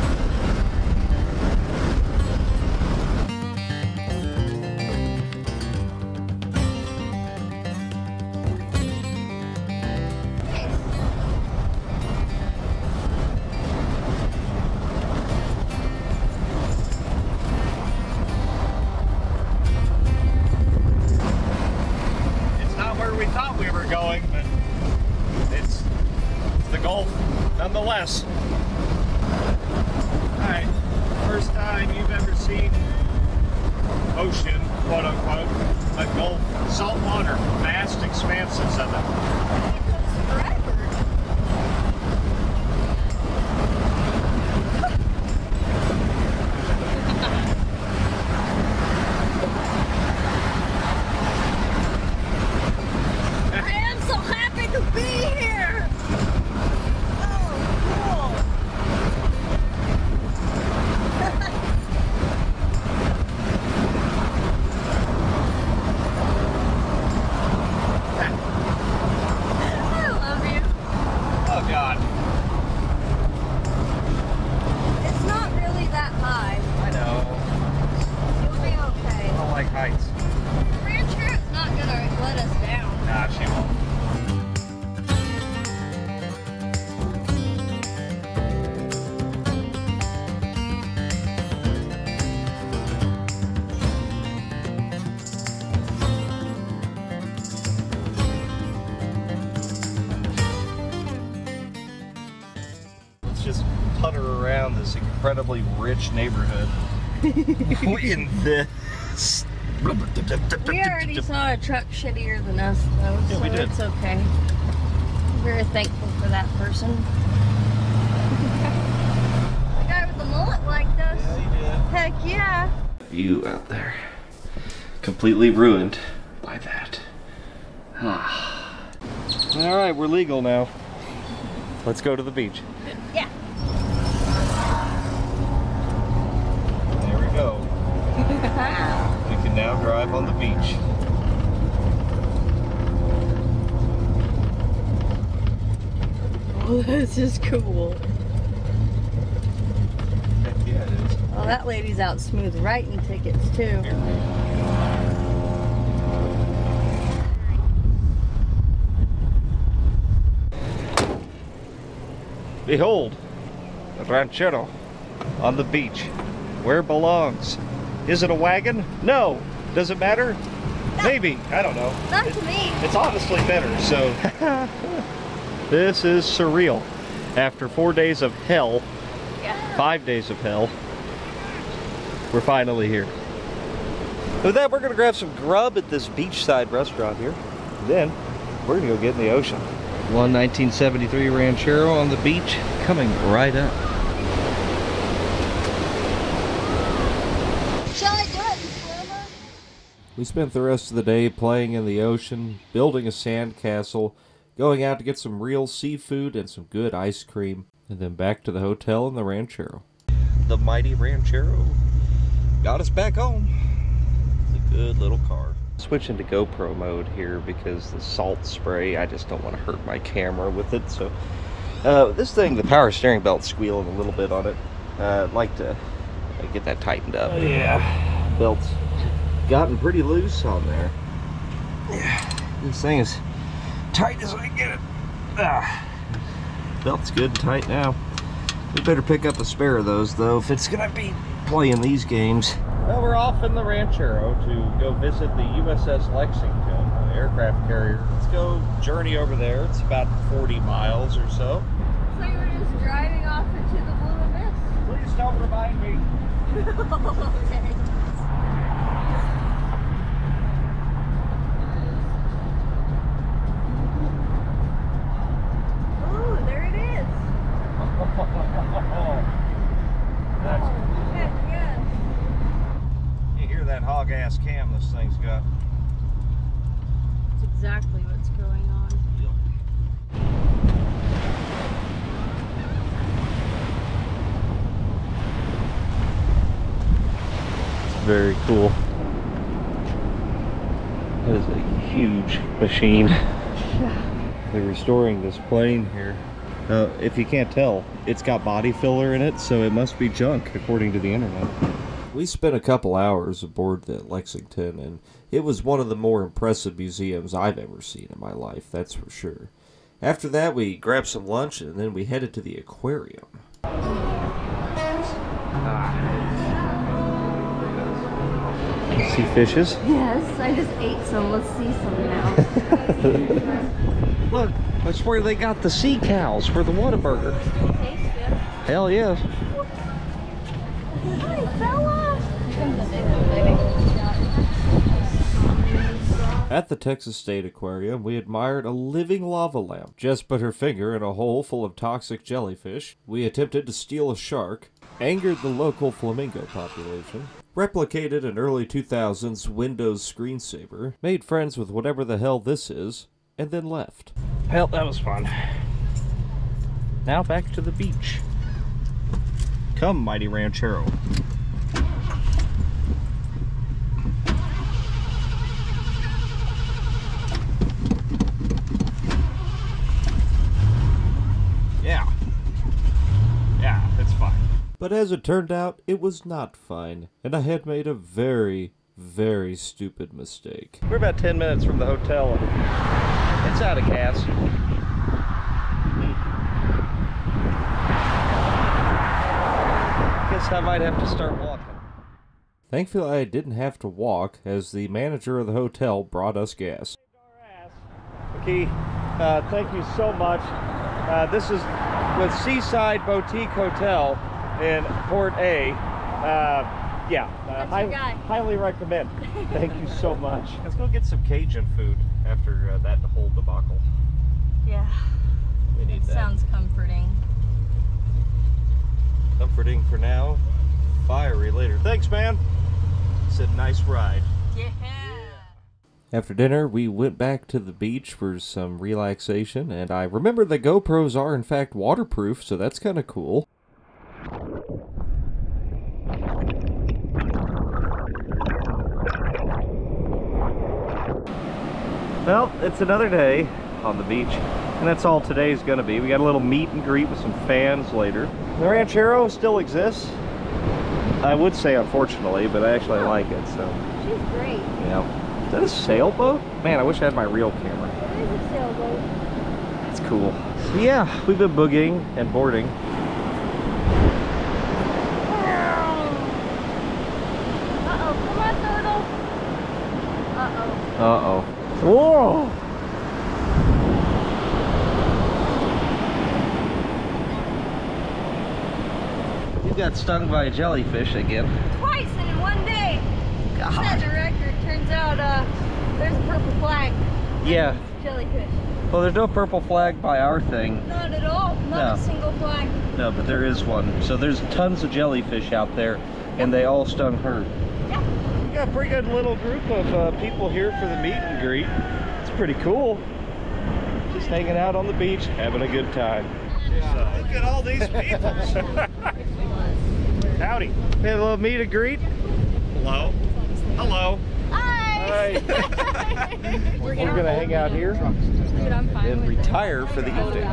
It's not where we thought we were going, but it's the Gulf nonetheless. Alright, first time you've ever seen ocean, quote unquote, but Gulf, salt water, vast expanses of it. It goes forever. I am so happy to be here. Oh, I love you. Oh God, It's not really that high. I know. You'll be okay. I don't like heights. Ranchero's not gonna let us down. Nah, she won't. Let's just putter around this incredibly rich neighborhood. in this. We already saw a truck shittier than us, though, Yeah, so we did. it's okay. I'm very thankful for that person. The guy with the mullet liked us. Yeah, he did. Heck yeah. View out there. Completely ruined by that. Alright, we're legal now. Let's go to the beach. Yeah. There we go. We can now drive on the beach. Oh, this is cool. Heck yeah, it is. Oh, that lady's out smooth writing tickets, too. Behold, the Ranchero on the beach, where it belongs. Is it a wagon? No. Does it matter? Maybe. I don't know. Not to me. It's honestly better, so. This is surreal. After 4 days of hell, Yeah. 5 days of hell, we're finally here. With that, we're gonna grab some grub at this beachside restaurant here. Then, we're gonna go get in the ocean. 1973 Ranchero on the beach, coming right up. Shall I do it in slow-mo? We spent the rest of the day playing in the ocean, building a sand castle, going out to get some real seafood and some good ice cream, and then back to the hotel in the Ranchero. The mighty Ranchero got us back home. It's a good little car. Switching to GoPro mode here because the salt spray, I just don't want to hurt my camera with it. So this thing, the power steering belt's squealing a little bit on it. I'd like to get that tightened up. Yeah, belt's gotten pretty loose on there. Yeah, this thing is tight as I can get it. Belt's good and tight now. We better pick up a spare of those though if it's gonna be playing these games. Well, we're off in the Ranchero to go visit the USS Lexington, an aircraft carrier. Let's go journey over there. It's about 40 miles or so. So you were just driving off into the blue abyss? Please don't remind me. Okay. Oh, there it is. That's, Heck yes. you hear that hog ass cam this thing's got. That's exactly what's going on. Very cool. That is a huge machine. They're restoring this plane here. If you can't tell, it's got body filler in it, so it must be junk according to the internet. We spent a couple hours aboard the Lexington, and it was one of the more impressive museums I've ever seen in my life, that's for sure. After that, we grabbed some lunch, and then we headed to the aquarium. See fishes? Yes, I just ate some. Let's see some now. Look, that's where they got the sea cows for the Whataburger. Taste good. Hell yeah. Hi, fella. At the Texas State Aquarium, we admired a living lava lamp. Jess put her finger in a hole full of toxic jellyfish. We attempted to steal a shark, angered the local flamingo population, replicated an early 2000s Windows screensaver, made friends with whatever the hell this is, and then left. Well, that was fun. Now back to the beach. Come, mighty Ranchero. Yeah, it's fine. But as it turned out, it was not fine, and I had made a very, very stupid mistake. We're about 10 minutes from the hotel, and it's out of gas. Guess I might have to start walking. Thankfully, I didn't have to walk, as the manager of the hotel brought us gas. Okay, thank you so much. This is with Seaside Boutique Hotel in Port A. Yeah, That's your guy. highly recommend. Thank you so much. Let's go get some Cajun food after that whole debacle. Yeah. We need that. Sounds comforting. Comforting for now, fiery later. Thanks, man. It's a nice ride. Yeah. After dinner, we went back to the beach for some relaxation, and I remember the GoPros are in fact waterproof, so that's kind of cool. Well, it's another day on the beach, and that's all today's gonna be. We got a little meet and greet with some fans later. The Ranchero still exists. I would say unfortunately, but I actually like it, so. She's great. Yeah. Is that a sailboat? Man, I wish I had my real camera. It is a sailboat. That's cool. So yeah, we've been boogieing and boarding. Uh-oh, come on, turtle. Uh-oh. Uh-oh. Whoa! You got stung by a jellyfish again. Twice and in one day. Set the record. Turns out there's a purple flag. Yeah. Jellyfish. Well, there's no purple flag by our thing. Not at all. Not No. a single flag. No, but there is one. So there's tons of jellyfish out there, and they all stung her. Yeah. We got a pretty good little group of people here for the meet and greet. It's pretty cool. Just hanging out on the beach, having a good time. Look at all these people. Howdy. We had a little meet and greet. Hello. Hello. Hi. We're gonna hang out here and retire for the evening.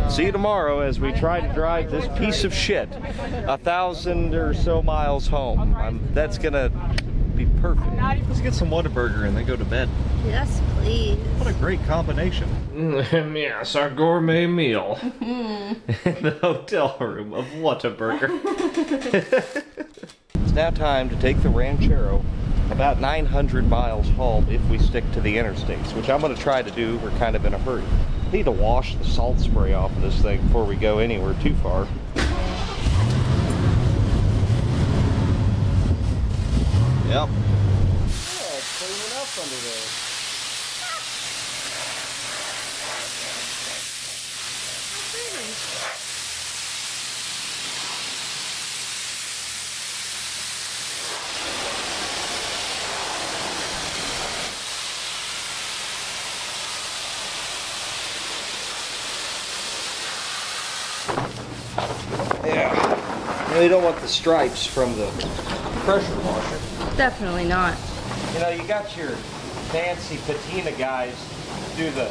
See you tomorrow as we try to drive this piece of shit 1,000 or so miles home. That's gonna be perfect. Let's get some Whataburger and then go to bed. Yes, please. What a great combination. Yes, our gourmet meal. In the hotel room of Whataburger. It's now time to take the Ranchero about 900 miles home if we stick to the interstates, which I'm going to try to do. We're kind of in a hurry. Need to wash the salt spray off of this thing before we go anywhere too far. Yep. Yeah, it's cleaning up under there. Yeah, really don't want the stripes from the pressure washer. Definitely not. You know, you got your fancy patina guys do the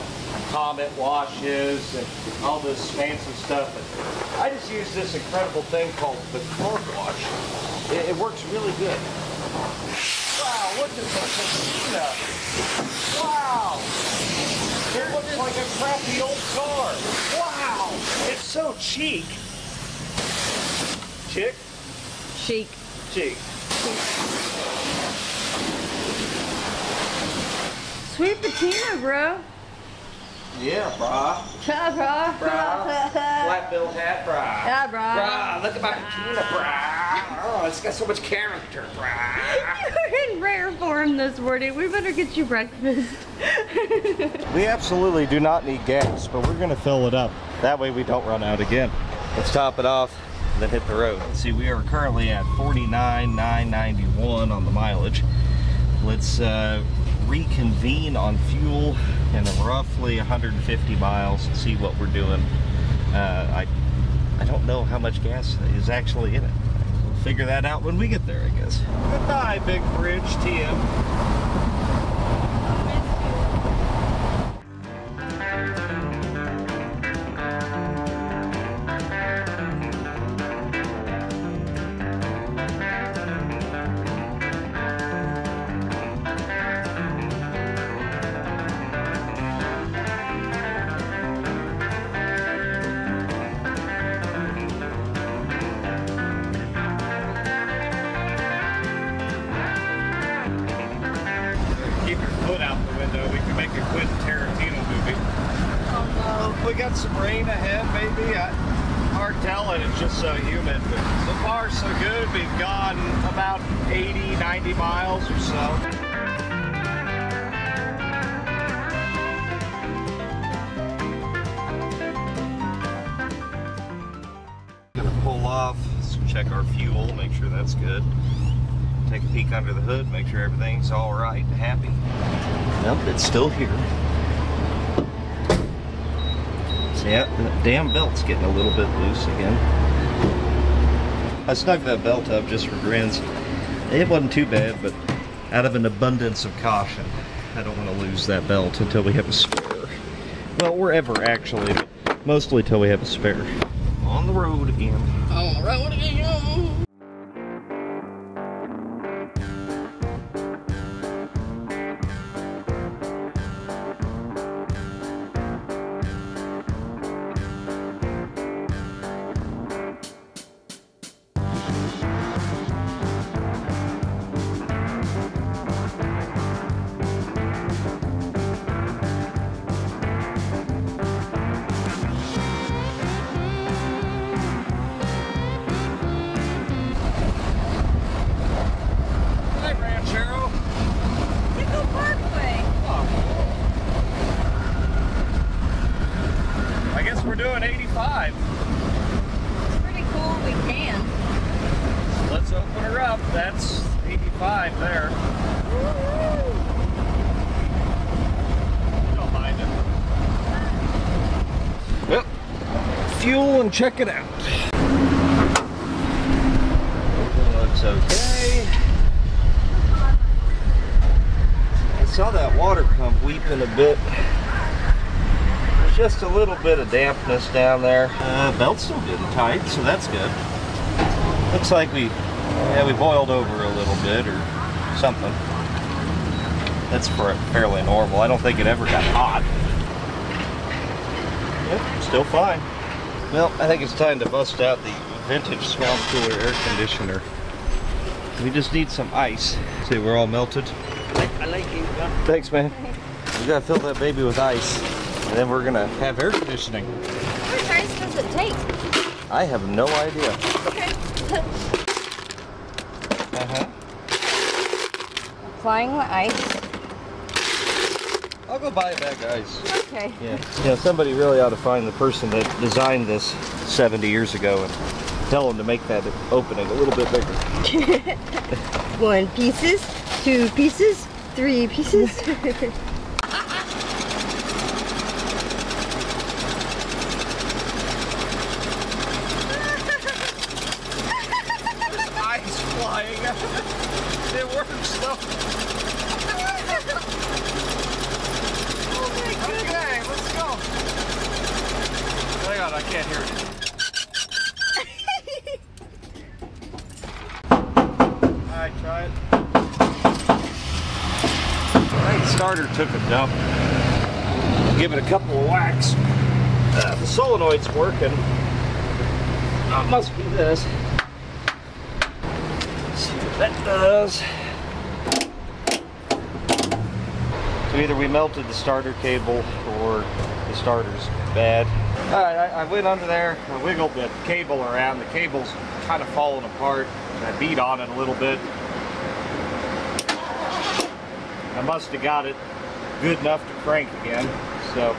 Comet washes and all this fancy stuff. And I just use this incredible thing called the car wash. It works really good. Wow, look at the patina. Wow. It looks like a crappy old car. Wow. It's so cheap. Chick? Chic. Cheek. Sweet patina, bro. Yeah, brah. Yeah, bro. Flat bill hat, brah. Yeah, bro. Brah, look at my patina, brah. Oh, it's got so much character, brah. You're in rare form this morning. We better get you breakfast. We absolutely do not need gas, but we're gonna fill it up. That way we don't run out again. Let's top it off and then hit the road. Let's see, we are currently at 49,991 on the mileage. Let's reconvene on fuel in roughly 150 miles and see what we're doing. I don't know how much gas is actually in it. We'll figure that out when we get there, I guess. Goodbye, Big Bridge TM. We got some rain ahead, maybe. hard telling, it's just so humid, but so far so good. We've gone about 80, 90 miles or so. Gonna pull off, let's check our fuel, make sure that's good. Take a peek under the hood, make sure everything's all right and happy. Nope, it's still here. So yeah, that damn belt's getting a little bit loose again. I snugged that belt up just for grins. It wasn't too bad, but out of an abundance of caution, I don't want to lose that belt until we have a spare. Well, wherever actually, but mostly till we have a spare. On the road again. On the road again. We're doing 85. It's pretty cool we can. So let's open her up. That's 85 there. Don't mind it. Well, fuel and check it out. Looks okay. I saw that water pump weeping a bit. Just a little bit of dampness down there. Belt's still getting tight, so that's good. Looks like we boiled over a little bit or something. That's fairly normal. I don't think it ever got hot. Yep, still fine. Well, I think it's time to bust out the vintage swamp cooler air conditioner. We just need some ice. See, we're all melted. I like it. Thanks, man. We gotta fill that baby with ice. And then we're gonna have air conditioning. How much ice does it take? I have no idea. Okay. Applying the ice. I'll go buy a bag of ice. Okay. Yeah. You know, somebody really ought to find the person that designed this 70 years ago and tell them to make that opening a little bit bigger. 1 pieces, 2 pieces, 3 pieces. It works though. Oh my goodness. Okay, let's go. Hang on, I can't hear it. Alright, try it. Right, starter took a dump. Give it a couple of whacks. The solenoid's working. Oh, it must be this. That does. So either we melted the starter cable or the starter's bad. Alright, I went under there, I wiggled the cable around. The cable's kind of falling apart. I beat on it a little bit. I must have got it good enough to crank again. So,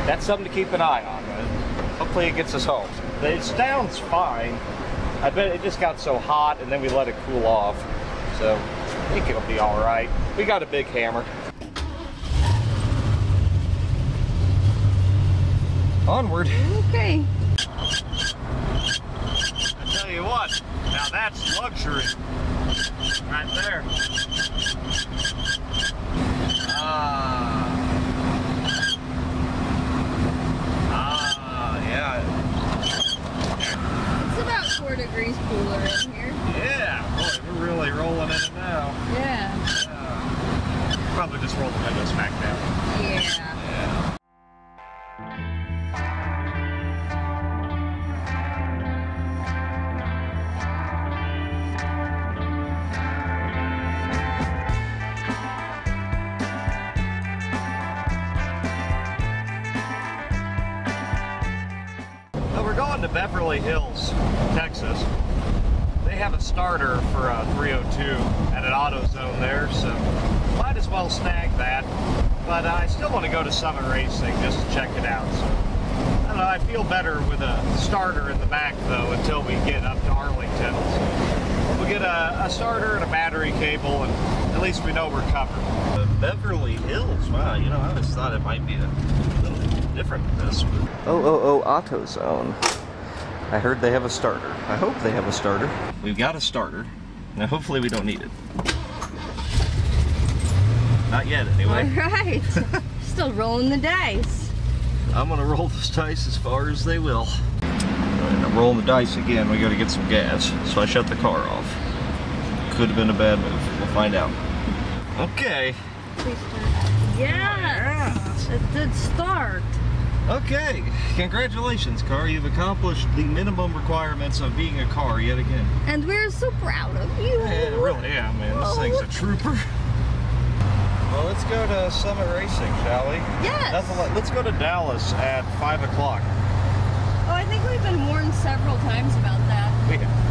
that's something to keep an eye on. Hopefully it gets us home. It sounds fine. I bet it just got so hot and then we let it cool off. So I think it'll be all right. We got a big hammer. Onward. Okay. I tell you what, now that's luxury. Right there. Yeah. It's about 4 degrees cooler in here. Yeah, boy, we're really rolling in it now. Yeah. Probably just roll the windows back down. Yeah. Yeah. down to Beverly Hills, Texas. They have a starter for a 302 at an AutoZone there, so might as well snag that. But I still want to go to Summit Racing just to check it out. So I don't know, I feel better with a starter in the back though until we get up to Arlington. So we'll get a starter and a battery cable, and at least we know we're covered. Beverly Hills, wow, you know, I always thought it might be a little different than this. Oh, AutoZone. I heard they have a starter. I hope they have a starter. We've got a starter. Now hopefully we don't need it. Not yet anyway. Alright. Still rolling the dice. I'm gonna roll those dice as far as they will. And I'm rolling the dice again. We gotta get some gas. So I shut the car off. Could have been a bad move. We'll find out. Okay. Please start. Yes! It did start. Okay, congratulations, car. You've accomplished the minimum requirements of being a car yet again. And we're so proud of you. Yeah, really, yeah, man. This thing's a trooper. Well, let's go to Summit Racing, shall we? Yes. Let's go to Dallas at 5 o'clock. Oh, I think we've been warned several times about that. We have.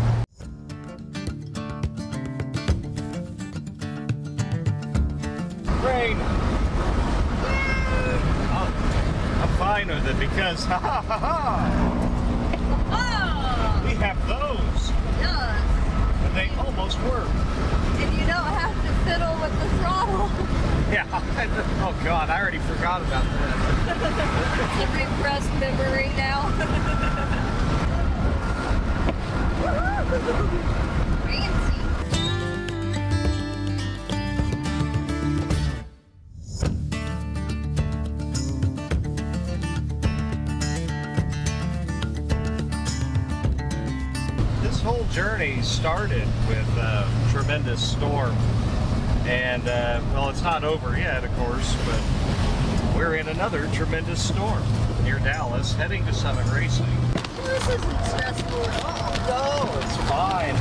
Rain. I'm fine with it because, ha ha ha ha, we have those, Yes. but they almost work. And you don't have to fiddle with the throttle. Yeah, oh God, I already forgot about that. It's a repressed memory now. Fancy. This whole journey started with a tremendous storm, and well, it's not over yet, of course, but we're in another tremendous storm near Dallas, heading to Summit Racing. This isn't stressful at all. No, it's fine.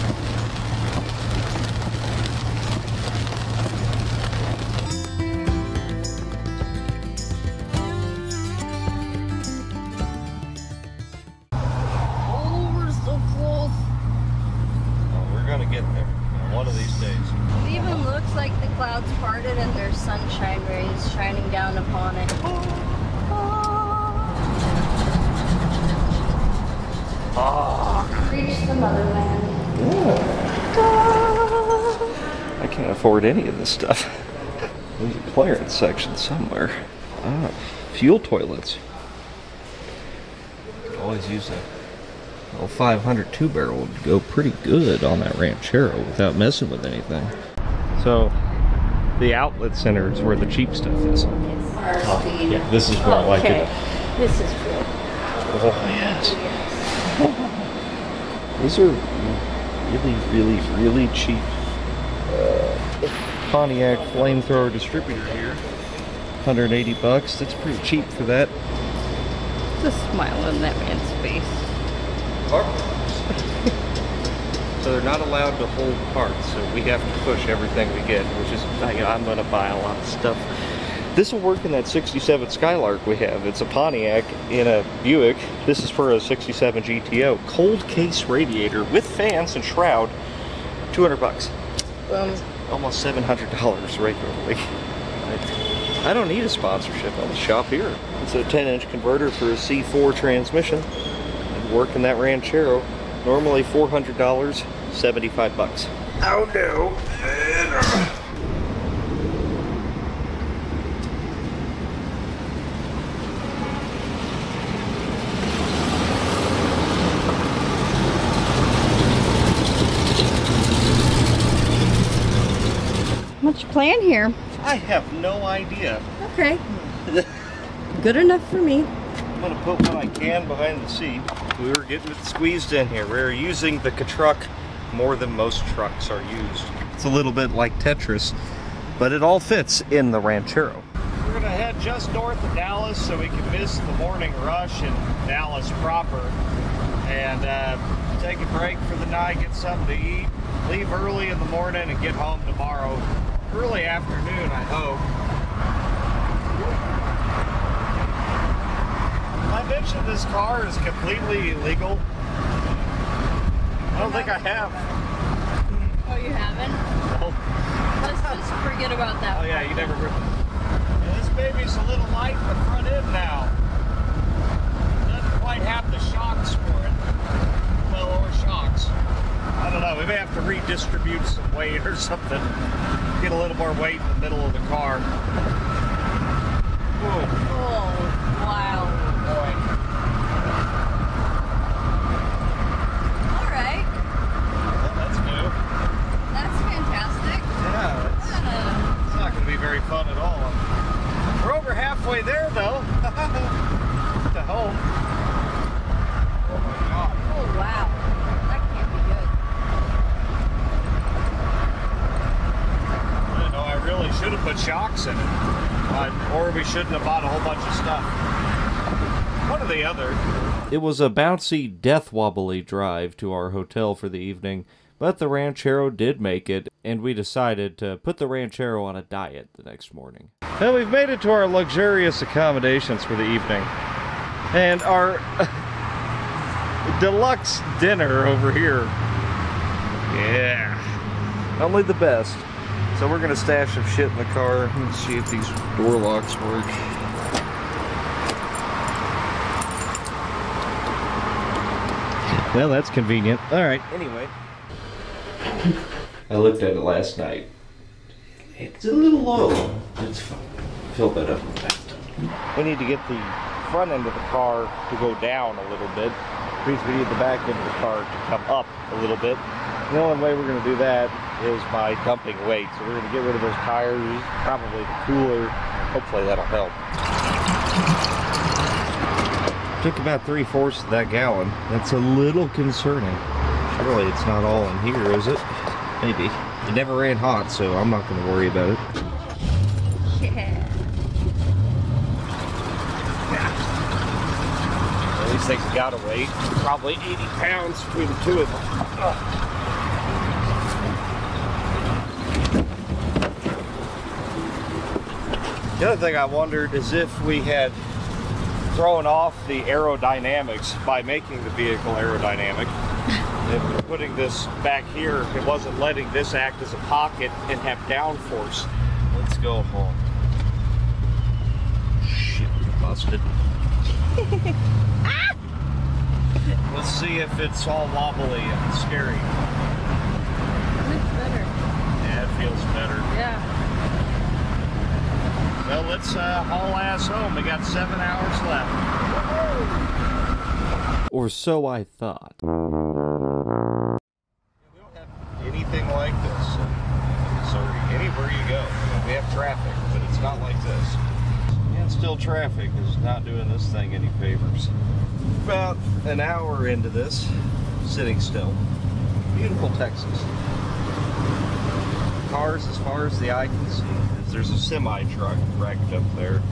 Oh, we're so close. Oh, we're gonna get there one of these days. It even looks like the clouds parted and there's sunshine rays shining down upon it. Reach the motherland. I can't afford any of this stuff. There's a clearance section somewhere. Ah, fuel toilets. Could always use a little 500 2-barrel would go pretty good on that Ranchero without messing with anything. So, the outlet center is where the cheap stuff is. Yeah, this is where I like it. This is good. Oh, yes. These are really, really, really cheap. Pontiac flamethrower distributor here. 180 bucks. That's pretty cheap for that. Just smile on that man's face. So they're not allowed to hold parts, so we have to push everything we get, which is, I'm going to buy a lot of stuff. This will work in that 67 Skylark we have. It's a Pontiac in a Buick. This is for a 67 GTO. Cold case radiator with fans and shroud. 200 bucks. Almost $700 regularly. I don't need a sponsorship. I'll just shop here. It's a 10-inch converter for a C4 transmission. It'd work in that Ranchero. Normally $400, 75 bucks. Oh no. What's your plan here? I have no idea. Okay. Good enough for me. I'm gonna put what I can behind the seat. We were getting it squeezed in here. We're using the truck more than most trucks are used. It's a little bit like Tetris, but it all fits in the Ranchero. We're gonna head just north of Dallas so we can miss the morning rush in Dallas proper, and take a break for the night, get something to eat, leave early in the morning and get home tomorrow. Early afternoon, I hope. I bet search of this car is completely illegal? I don't think I have. Oh, you haven't? No. Let's just forget about that. Oh yeah, you never ripped it. Yeah, this baby's a little light in the front end now. Doesn't quite have the shocks for it. Well, or shocks. I don't know, we may have to redistribute some weight or something. Get a little more weight in the middle of the car. Whoa. Oh, wow. Boy. All right. Well, that's new. That's fantastic. Yeah, it's not going to be very fun at all. We're over halfway there, though. To home. Oh my God. Oh, wow. That can't be good. I didn't know I really should have put shocks in it. Or we shouldn't have bought a whole bunch of stuff. One or the other. It was a bouncy, death-wobbly drive to our hotel for the evening, but the Ranchero did make it, and we decided to put the Ranchero on a diet the next morning. Well, we've made it to our luxurious accommodations for the evening. And our deluxe dinner over here. Yeah. Only the best. So we're going to stash some shit in the car. Let's see if these door locks work. Well, that's convenient. All right. Anyway. I looked at it last night. It's a little low. It's fine. Fill that up fast. We need to get the front end of the car to go down a little bit. Means we need the back end of the car to come up a little bit. The only way we're going to do that is by dumping weight. So we're going to get rid of those tires, probably the cooler. Hopefully that'll help. Took about 3/4 of that gallon. That's a little concerning. Surely it's not all in here, is it? Maybe. It never ran hot, so I'm not going to worry about it. Yeah. These things gotta weigh probably 80 pounds between the two of them. The other thing I wondered is if we had thrown off the aerodynamics by making the vehicle aerodynamic. If we're putting this back here, it wasn't letting this act as a pocket and have downforce. Let's go home. Shit, busted. Let's see if it's all wobbly and scary. Looks better. Yeah, it feels better. Yeah. Well, let's haul ass home. We got 7 hours left. Or so I thought. We don't have anything like this in Missouri. Anywhere you go, we have traffic, but it's not like this. And still traffic is not doing this thing any favors. About an hour into this, sitting still. Beautiful Texas. Cars as far as the eye can see. There's a semi truck wrecked up there,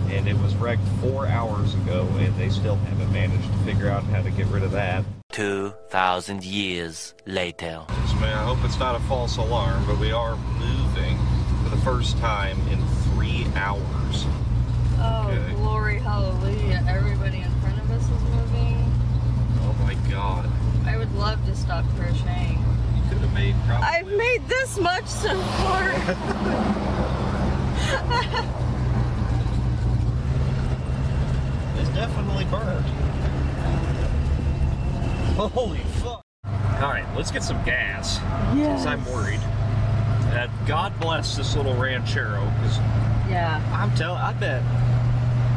and it was wrecked 4 hours ago, and they still haven't managed to figure out how to get rid of that. 2,000 years later. Man, I hope it's not a false alarm, but we are moving for the first time in 3 hours. Oh, Okay. Glory, hallelujah. Everybody in front of us is moving. Oh my God. I would love to stop crocheting. You could have made probably... I've made this much so far. It's definitely burned. Holy fuck. Alright, let's get some gas. Yes. Since I'm worried. God bless this little Ranchero, because Yeah. I bet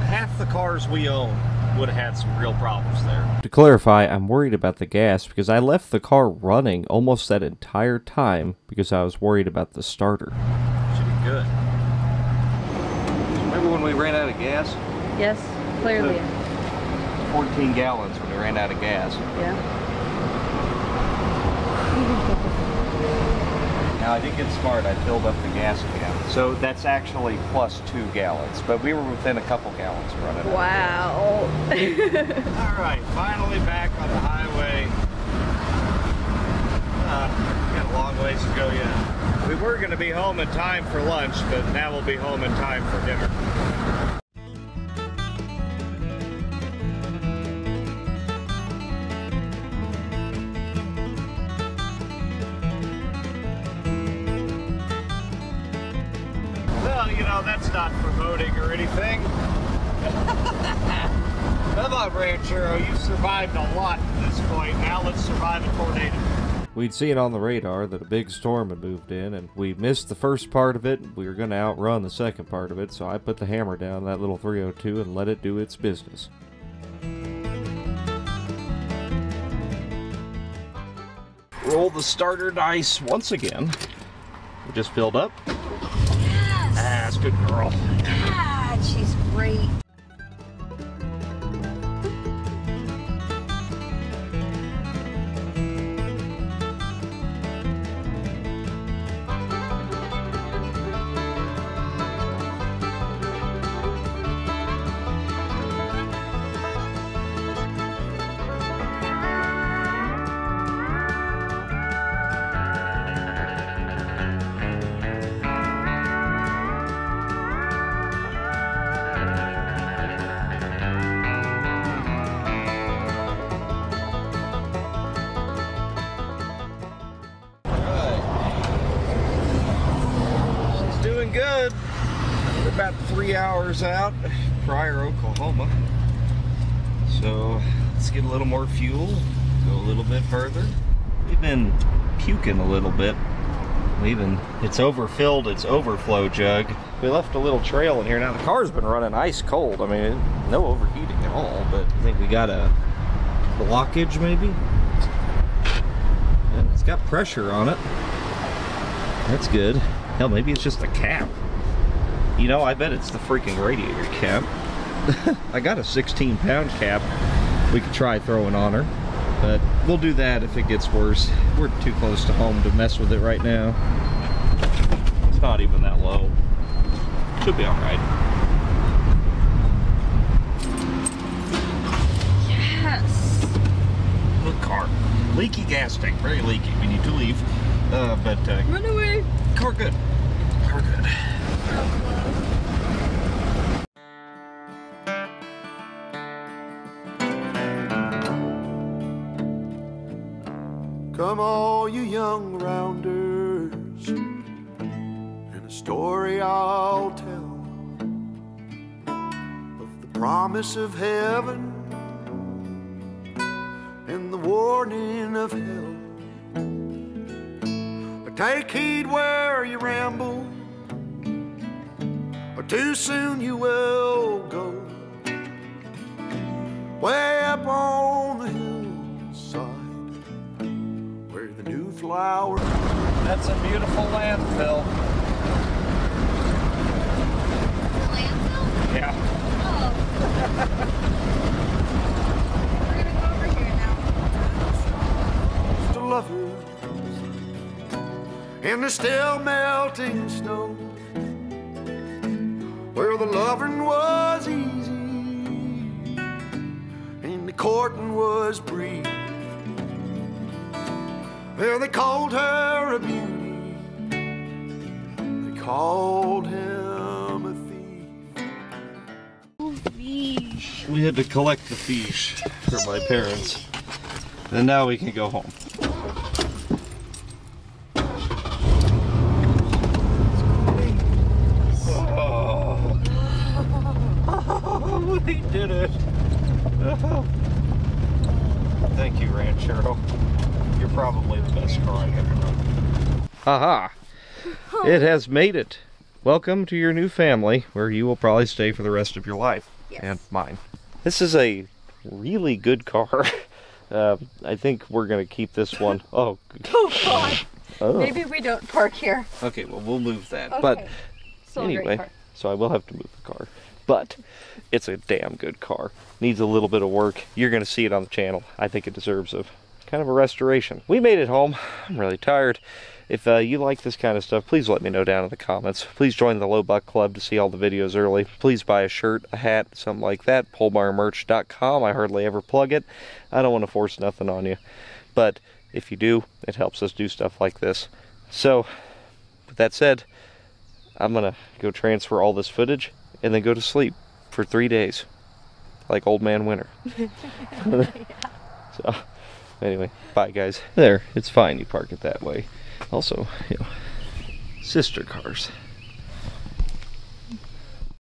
half the cars we own would have had some real problems there. To clarify, I'm worried about the gas because I left the car running almost that entire time because I was worried about the starter. Should be good. Remember when we ran out of gas? Yes, clearly. 14 gallons when we ran out of gas. Yeah. Now I did get smart, I filled up the gas can. So that's actually plus 2 gallons, but we were within a couple gallons of running out. Wow. Alright, finally back on the highway. Got a long ways to go yet. We were going to be home in time for lunch, but now we'll be home in time for dinner. you know, that's not promoting or anything. Come on, Ranchero, you've survived a lot to this point. Now let's survive a tornado. We'd seen on the radar that a big storm had moved in, and we missed the first part of it. We were going to outrun the second part of it, so I put the hammer down that little 302 and let it do its business. Roll the starter dice once again. We just filled up. Yes. That's good girl. God, she's great. Good. We're about 3 hours out, Pryor, Oklahoma. So let's get a little more fuel, go a little bit further. We've been puking a little bit. It's overfilled its overflow jug. We left a little trail in here. Now the car's been running ice cold. I mean, no overheating at all, but I think we got a blockage maybe. And it's got pressure on it. That's good. Hell, maybe it's just a cap. You know, I bet it's the freaking radiator cap. I got a 16-pound cap we could try throwing on her, but we'll do that if it gets worse. We're too close to home to mess with it right now. It's not even that low. Should be all right. Yes. Good car. Leaky gas tank, very leaky. We need to leave. Run away. Car good. Car good. Come all you young rounders, and a story I'll tell of the promise of heaven and the warning of hell. But take heed where you ramble, or too soon you will go. Way up on the hillside where the new flowers. That's a beautiful landfill. Landfill? Yeah. Oh. We're gonna go over here now. To lovers in the still melting snow, where the loving was easy and the courting was brief. There they called her a beauty, they called him a thief. We had to collect the fish for my parents, and now we can go home. Oh, we did it. Thank you, Ranchero. You're probably the best car I've ever known. Haha! It has made it. Welcome to your new family, where you will probably stay for the rest of your life. Yes. And mine. This is a really good car. I think we're going to keep this one. Oh, Oh God. oh. Maybe we don't park here. Okay, well, we'll move that. Okay. But Still a great anyway, car. so I will have to move the car. But it's a damn good car. Needs a little bit of work. You're going to see it on the channel. I think it deserves kind of a restoration. We made it home. I'm really tired. If you like this kind of stuff, please let me know down in the comments. Please join the Low Buck Club to see all the videos early. Please buy a shirt, a hat, something like that. PoleBarnMerch.com. I hardly ever plug it. I don't want to force nothing on you. But if you do, it helps us do stuff like this. So, with that said, I'm going to go transfer all this footage and then go to sleep for 3 days. Like Old Man Winter. So, anyway, bye guys. There, it's fine you park it that way. Also, you know, sister cars.